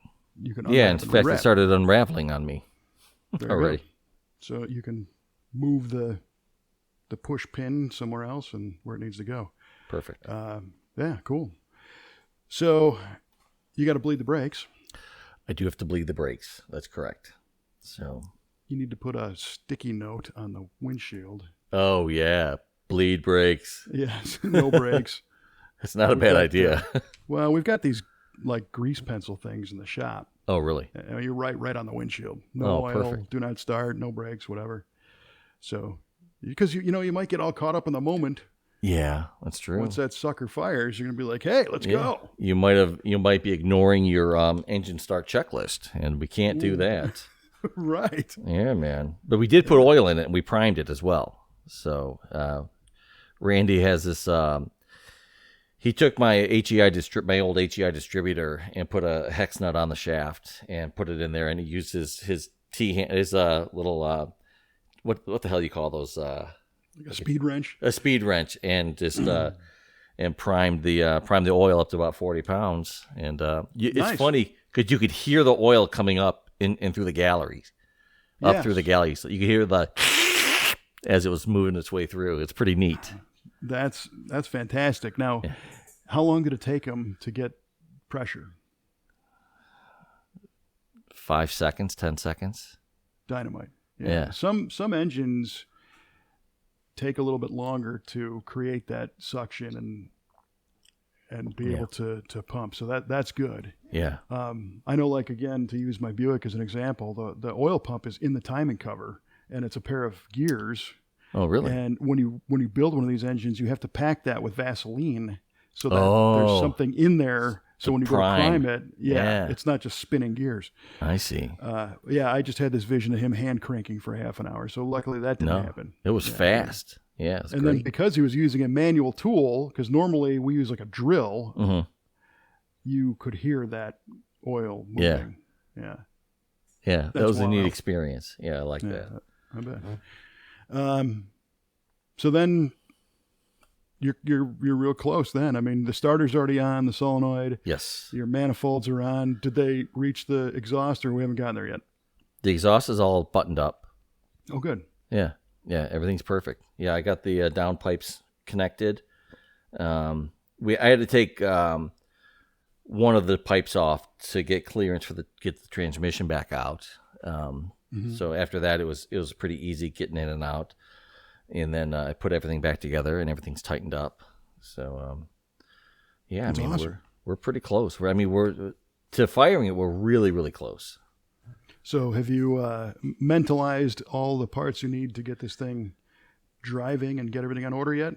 You can. Yeah, in fact, it started unraveling on me already. So you can move the push pin somewhere else and where it needs to go. Perfect. Yeah, cool. So you got to bleed the brakes. I do have to bleed the brakes. That's correct. So you need to put a sticky note on the windshield. Oh, yeah. Bleed brakes. Yes, no brakes. It's not a bad idea. Well, we've got these like grease pencil things in the shop. Oh, really? You're right on the windshield. No oil, perfect. do not start, no brakes, whatever. So, because you might get all caught up in the moment. Yeah, that's true. Once that sucker fires, you're gonna be like, "Hey, let's go." You might be ignoring your engine start checklist, and we can't do that. Right. Yeah, man. But we did put oil in it, and we primed it as well. So Randy has this. He took my my old HEI distributor, and put a hex nut on the shaft and put it in there, and he used his little what the hell do you call those? Like a speed wrench. A speed wrench, and just and primed the oil up to about 40 pounds, and it's funny because you could hear the oil coming up in through the galleries, through the galleries. So you could hear the as it was moving its way through. It's pretty neat. That's fantastic. Now, how long did it take him to get pressure? 5 seconds, 10 seconds. Dynamite. Yeah. Some engines take a little bit longer to create that suction and be able to pump. So that's good. Yeah. I know, like, again, to use my Buick as an example, the oil pump is in the timing cover, and it's a pair of gears. Oh, really? And when you build one of these engines, you have to pack that with Vaseline so that there's something in there. So when you go to prime it, it's not just spinning gears. I see. I just had this vision of him hand cranking for half an hour. So luckily that didn't happen. It was fast. Yeah, it was and great. then because he was using a manual tool, because normally we use like a drill, you could hear that oil moving. Yeah, that was a neat experience. Yeah, I like that. I bet. So then you're real close then. I mean, the starter's already on, the solenoid. Yes. Your manifolds are on. Did they reach the exhaust, or we haven't gotten there yet? The exhaust is all buttoned up. Oh, good. Yeah, everything's perfect. Yeah, I got the down pipes connected. I had to take one of the pipes off to get clearance get the transmission back out. So after that, it was pretty easy getting in and out. And then I put everything back together, and everything's tightened up. So, That's awesome. we're pretty close. We're to firing it. We're really, really close. So, have you mentalized all the parts you need to get this thing driving and get everything on order yet?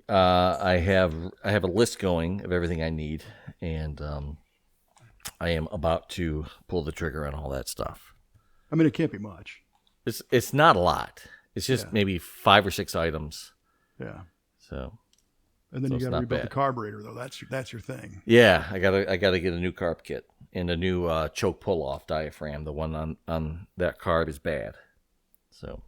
I have a list going of everything I need, and I am about to pull the trigger on all that stuff. I mean, it can't be much. It's not a lot. It's just maybe 5 or 6 items. Yeah. So. And then you got to rebuild the carburetor, though. That's your thing. Yeah, I gotta get a new carb kit and a new choke pull off diaphragm. The one on that carb is bad. So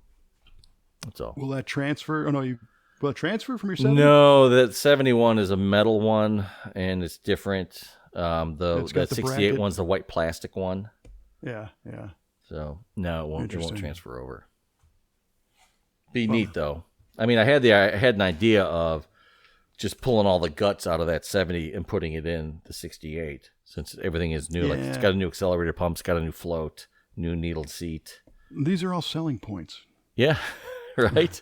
that's all. Will that transfer? Oh no, will it transfer from your 70? No, that 71 is a metal one, and it's different. That 68 one's the white plastic one. Yeah. So no, it won't transfer over. Be neat though. I mean, I had an idea of just pulling all the guts out of that 70 and putting it in the 68, since everything is new. Like, it's got a new accelerator pump, it's got a new float, new needled seat. These are all selling points. Yeah, right?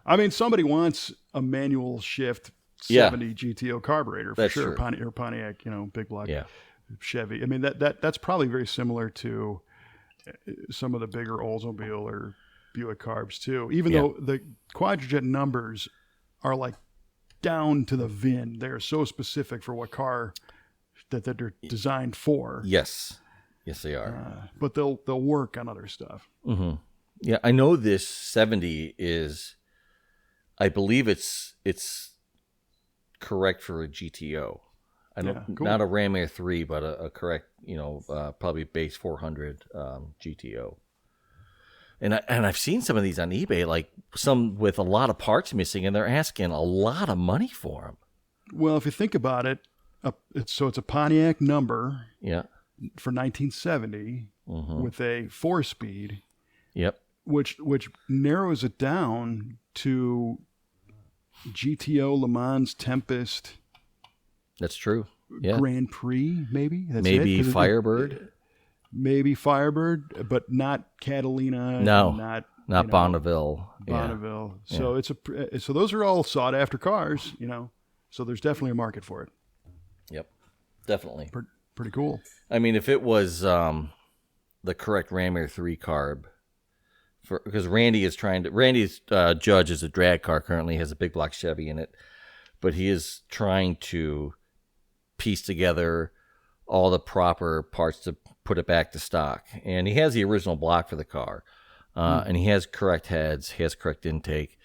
I mean, somebody wants a manual shift 70 GTO carburetor for sure. True. Pontiac, big block Chevy. I mean, that's probably very similar to some of the bigger Oldsmobile or Buick carbs too, even though the Quadrajet numbers are like down to the VIN. They're so specific for what car that they're designed for. Yes, they are. But they'll work on other stuff. Mm-hmm. Yeah, I know this 70 is. I believe it's correct for a GTO. I don't cool. Not a Ram Air 3, but a correct, probably base 400 GTO. And I've seen some of these on eBay, like some with a lot of parts missing, and they're asking a lot of money for them. Well, if you think about it, it's a Pontiac number for 1970 with a 4-speed. Yep. Which narrows it down to GTO, Le Mans, Tempest. That's true. Yeah. Grand Prix, maybe. Maybe Firebird. maybe Firebird, but not Catalina. No, not Bonneville. Bonneville. Yeah. So so those are all sought after cars, So there's definitely a market for it. Yep, definitely. Pretty cool. I mean, if it was the correct Ram Air 3 carb, because Randy's Judge is a drag car currently, has a big block Chevy in it, but he is trying to piece together all the proper parts to put it back to stock. And he has the original block for the car, and he has correct heads, he has correct intake,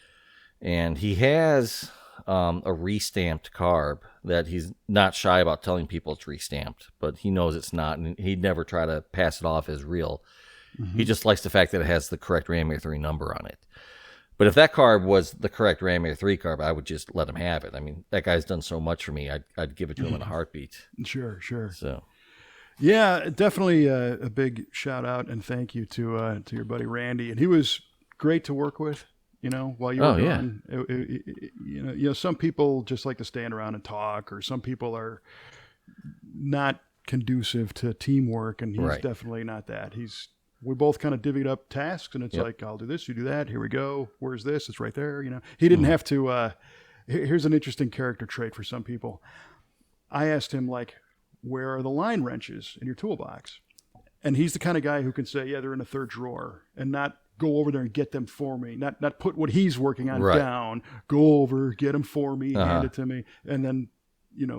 and he has a restamped carb that he's not shy about telling people it's restamped, but he knows it's not, and he'd never try to pass it off as real. Mm-hmm. He just likes the fact that it has the correct Ram Air 3 number on it. But if that carb was the correct Ram Air 3 carb, I would just let him have it. I mean, that guy's done so much for me. I'd give it to him in a heartbeat. Sure. So, yeah, definitely a big shout out and thank you to your buddy Randy, and he was great to work with. While you were gone, some people just like to stand around and talk, or some people are not conducive to teamwork, and he's definitely not that. We both kind of divvied up tasks, and it's like, I'll do this, you do that. Here we go. Where's this? It's right there. He didn't have to. Here's an interesting character trait for some people. I asked him, like, where are the line wrenches in your toolbox? And he's the kind of guy who can say, yeah, they're in the third drawer, and not go over there and get them for me. Not put what he's working on down. Go over, get them for me, hand it to me, and then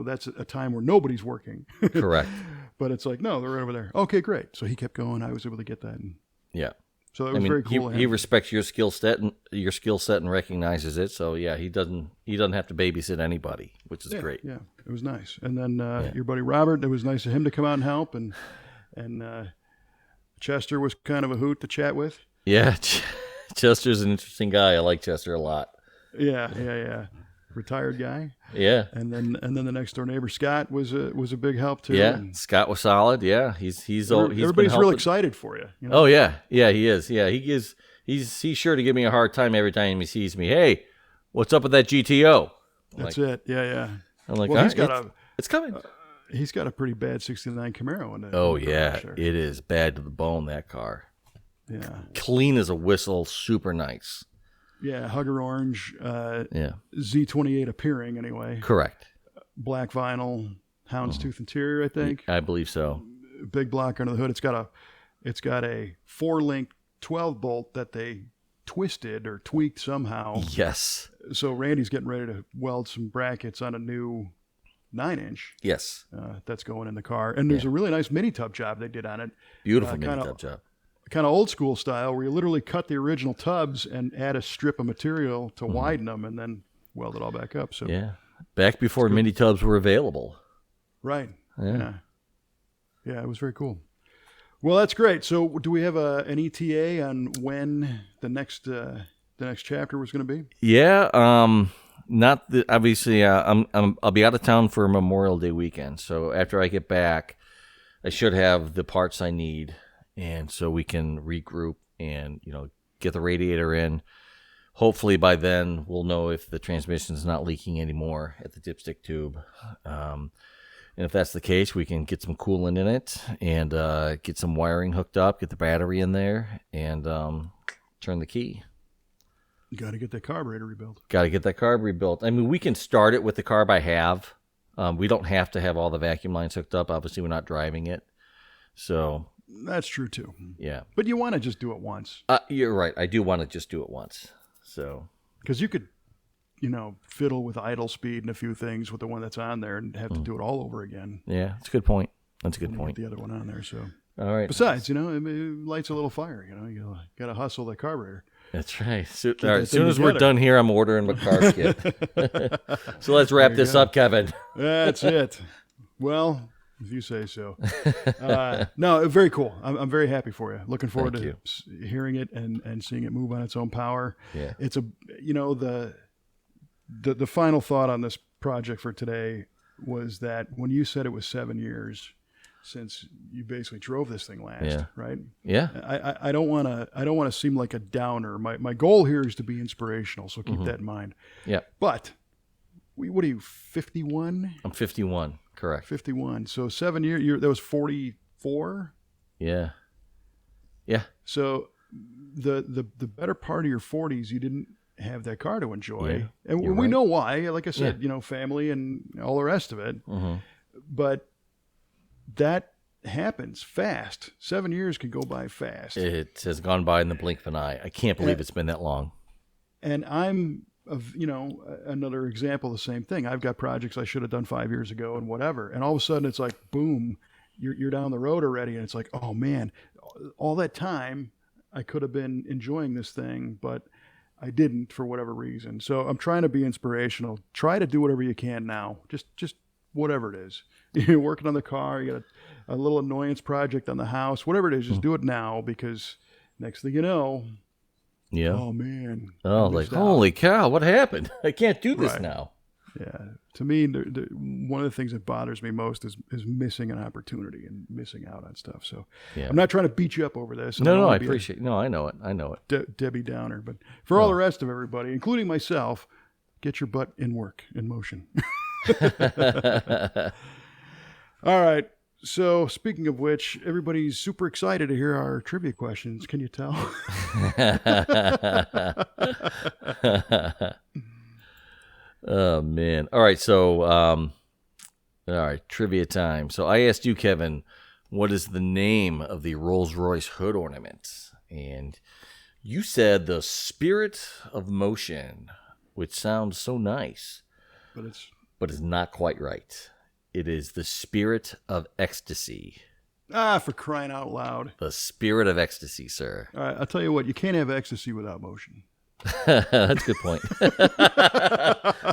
that's a time where nobody's working. Correct. But it's like, no, they're right over there. Okay, great. So he kept going. I was able to get that. And so it was very cool. He respects your skill set and recognizes it. So yeah, he doesn't have to babysit anybody, which is great. Yeah, it was nice. And then your buddy Robert, it was nice of him to come out and help. And Chester was kind of a hoot to chat with. Yeah, Chester's an interesting guy. I like Chester a lot. Yeah. Retired guy. Yeah. And then the next door neighbor Scott was a big help too. Yeah, and Scott was solid. Yeah, he's everybody's real excited for you. Oh yeah, he is. Yeah, he's sure to give me a hard time every time he sees me. Hey, what's up with that GTO? That's it. Yeah. I'm like, it's coming. He's got a pretty bad '69 Camaro in it. Oh yeah, it is bad to the bone, that car. Yeah. Clean as a whistle, super nice. Yeah, Hugger Orange, Z28 appearing anyway. Correct. Black vinyl, houndstooth interior, I think. I believe so. Big block under the hood. It's got a 4-link 12 bolt that they twisted or tweaked somehow. Yes. So Randy's getting ready to weld some brackets on a new 9-inch. Yes. That's going in the car. And there's a really nice mini tub job they did on it. Beautiful mini tub job. Kind of old school style, where you literally cut the original tubs and add a strip of material to widen them, and then weld it all back up. So back before mini tubs were available. Right. Yeah, it was very cool. Well, that's great. So, do we have an ETA on when the next chapter was going to be? Yeah. Obviously. I'll be out of town for Memorial Day weekend. So after I get back, I should have the parts I need. And so we can regroup and, get the radiator in. Hopefully by then we'll know if the transmission is not leaking anymore at the dipstick tube. And if that's the case, we can get some coolant in it and get some wiring hooked up, get the battery in there, and turn the key. You got to get that carburetor rebuilt. I mean, we can start it with the carb I have. We don't have to have all the vacuum lines hooked up. Obviously, we're not driving it. So... That's true too. Yeah. But you want to just do it once. You're right. I do want to just do it once. So, because you could, fiddle with idle speed and a few things with the one that's on there and have to do it all over again. Yeah, that's a good point. Get the other one on there. So, all right. Besides, it lights a little fire. You got to hustle the carburetor. That's right. So, all right. As soon as we're done here, I'm ordering my car kit. So let's wrap this up, Kevin. That's it. Well. If you say so. No, very cool. I'm very happy for you. Looking forward to hearing it and seeing it move on its own power. Yeah. It's the final thought on this project for today was that when you said it was 7 years since you basically drove this thing last, right? Yeah. I don't want to seem like a downer. My goal here is to be inspirational, so keep that in mind. Yeah. But what are you, 51? I'm 51. Correct. 51. So 7 years, that was 44? Yeah. Yeah. So the better part of your 40s, you didn't have that car to enjoy. Yeah, And you're we right. know why. Like I said, Yeah. family and all the rest of it. Mm-hmm. But that happens fast. 7 years can go by fast. It has gone by in the blink of an eye. I can't believe it's been that long. And I'm another example of the same thing. I've got projects I should have done 5 years ago and whatever. And all of a sudden it's like, boom, you're down the road already. And it's like, oh man, all that time I could have been enjoying this thing, but I didn't for whatever reason. So I'm trying to be inspirational. Try to do whatever you can now. Just whatever it is. You're working on the car, you got a little annoyance project on the house, whatever it is, just do it now, because next thing you know, Yeah. oh man. Oh, like, holy cow, what happened? I can't do this now. Yeah. To me, one of the things that bothers me most is missing an opportunity and missing out on stuff. So Yeah. I'm not trying to beat you up over this. No, I appreciate it. No, I know it. Debbie Downer. But for all the rest of everybody, including myself, get your butt in work, in motion. All right. So speaking of which, everybody's super excited to hear our trivia questions. Can you tell? Oh man. All right, so all right, trivia time. So I asked you, Kevin, what is the name of the Rolls-Royce hood ornament? And you said the Spirit of Motion, which sounds so nice, but it's not quite right. It is the Spirit of Ecstasy. For crying out loud. The Spirit of Ecstasy, sir. All right, I'll tell you what, you can't have ecstasy without motion. That's a good point.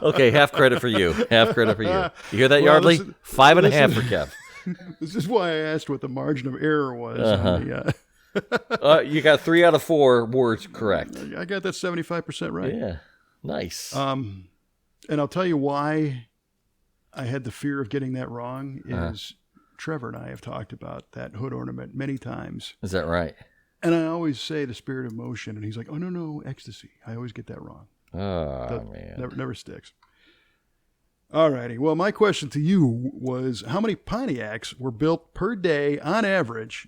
Okay, half credit for you. Half credit for you. You hear that, Yardley? 5.5 for Kev. This is why I asked what the margin of error was. On the, You got 3 out of 4 words correct. I got that 75% right. Yeah, nice. And I'll tell you why I had the fear of getting that wrong is Trevor and I have talked about that hood ornament many times. Is that right? And I always say the Spirit of Motion, and he's like, oh, no, ecstasy. I always get that wrong. Oh, man. Never sticks. All righty. Well, my question to you was, how many Pontiacs were built per day on average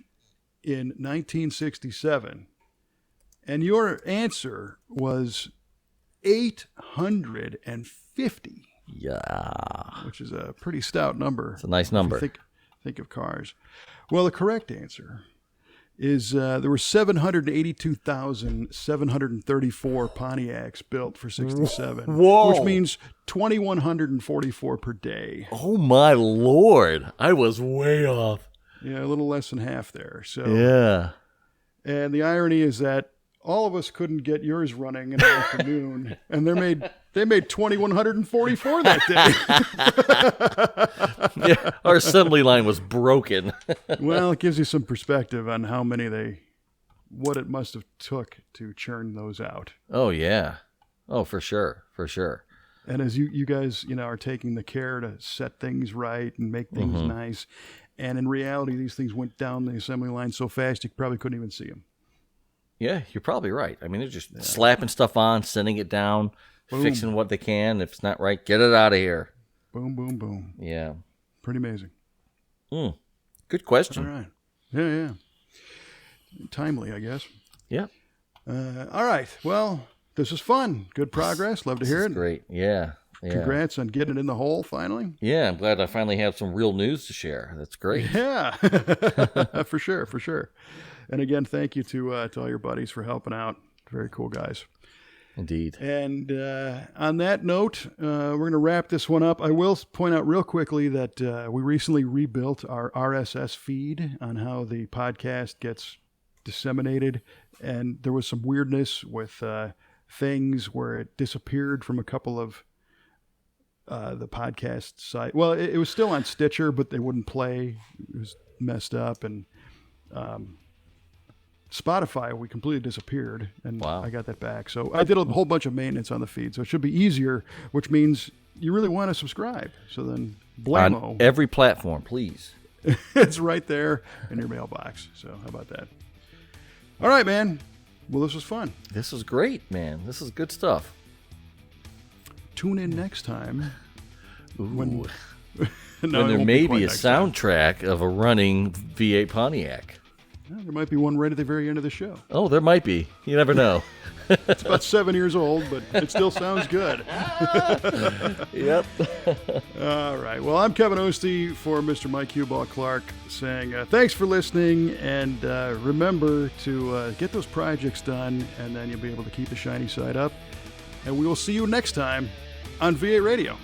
in 1967? And your answer was 850. Yeah. Which is a pretty stout number. It's a nice number. Think of cars. Well, the correct answer is there were 782,734 Pontiacs built for 67. Whoa. Which means 2,144 per day. Oh, my Lord. I was way off. Yeah, a little less than half there. So Yeah. And the irony is that all of us couldn't get yours running in the afternoon, and they made 2,144 that day. Yeah, our assembly line was broken. Well, it gives you some perspective on how many what it must have took to churn those out. Oh, yeah. Oh, for sure. And as you guys, are taking the care to set things right and make things nice, and in reality, these things went down the assembly line so fast you probably couldn't even see them. Yeah, you're probably right. I mean, they're just slapping stuff on, sending it down, fixing what they can. If it's not right, get it out of here. Boom, boom, boom. Yeah. Pretty amazing. Good question. All right. Yeah. Timely, I guess. Yeah. All right. Well, this is fun. Good progress. Love to hear it. Great. Yeah. Congrats on getting in the hole finally. Yeah, I'm glad I finally have some real news to share. That's great. Yeah. For sure. And again, thank you to all your buddies for helping out. Very cool guys. Indeed. And on that note, we're going to wrap this one up. I will point out real quickly that we recently rebuilt our RSS feed on how the podcast gets disseminated. And there was some weirdness with things where it disappeared from a couple of the podcast site. Well, it was still on Stitcher, but they wouldn't play. It was messed up. And Spotify, we completely disappeared, and Wow. I got that back. So I did a whole bunch of maintenance on the feed, so it should be easier, which means you really want to subscribe. So then, blammo. On every platform, please. It's right there in your mailbox. So how about that? All right, man. Well, this was fun. This is great, man. This is good stuff. Tune in next time. Ooh. When When there may be a soundtrack of a running V8 Pontiac. Well, there might be one right at the very end of the show. Oh, there might be. You never know. It's about 7 years old, but it still sounds good. Yep. All right. Well, I'm Kevin Ostie for Mr. Mike Q-Ball Clark saying thanks for listening, and remember to get those projects done, and then you'll be able to keep the shiny side up. And we will see you next time on V8 Radio.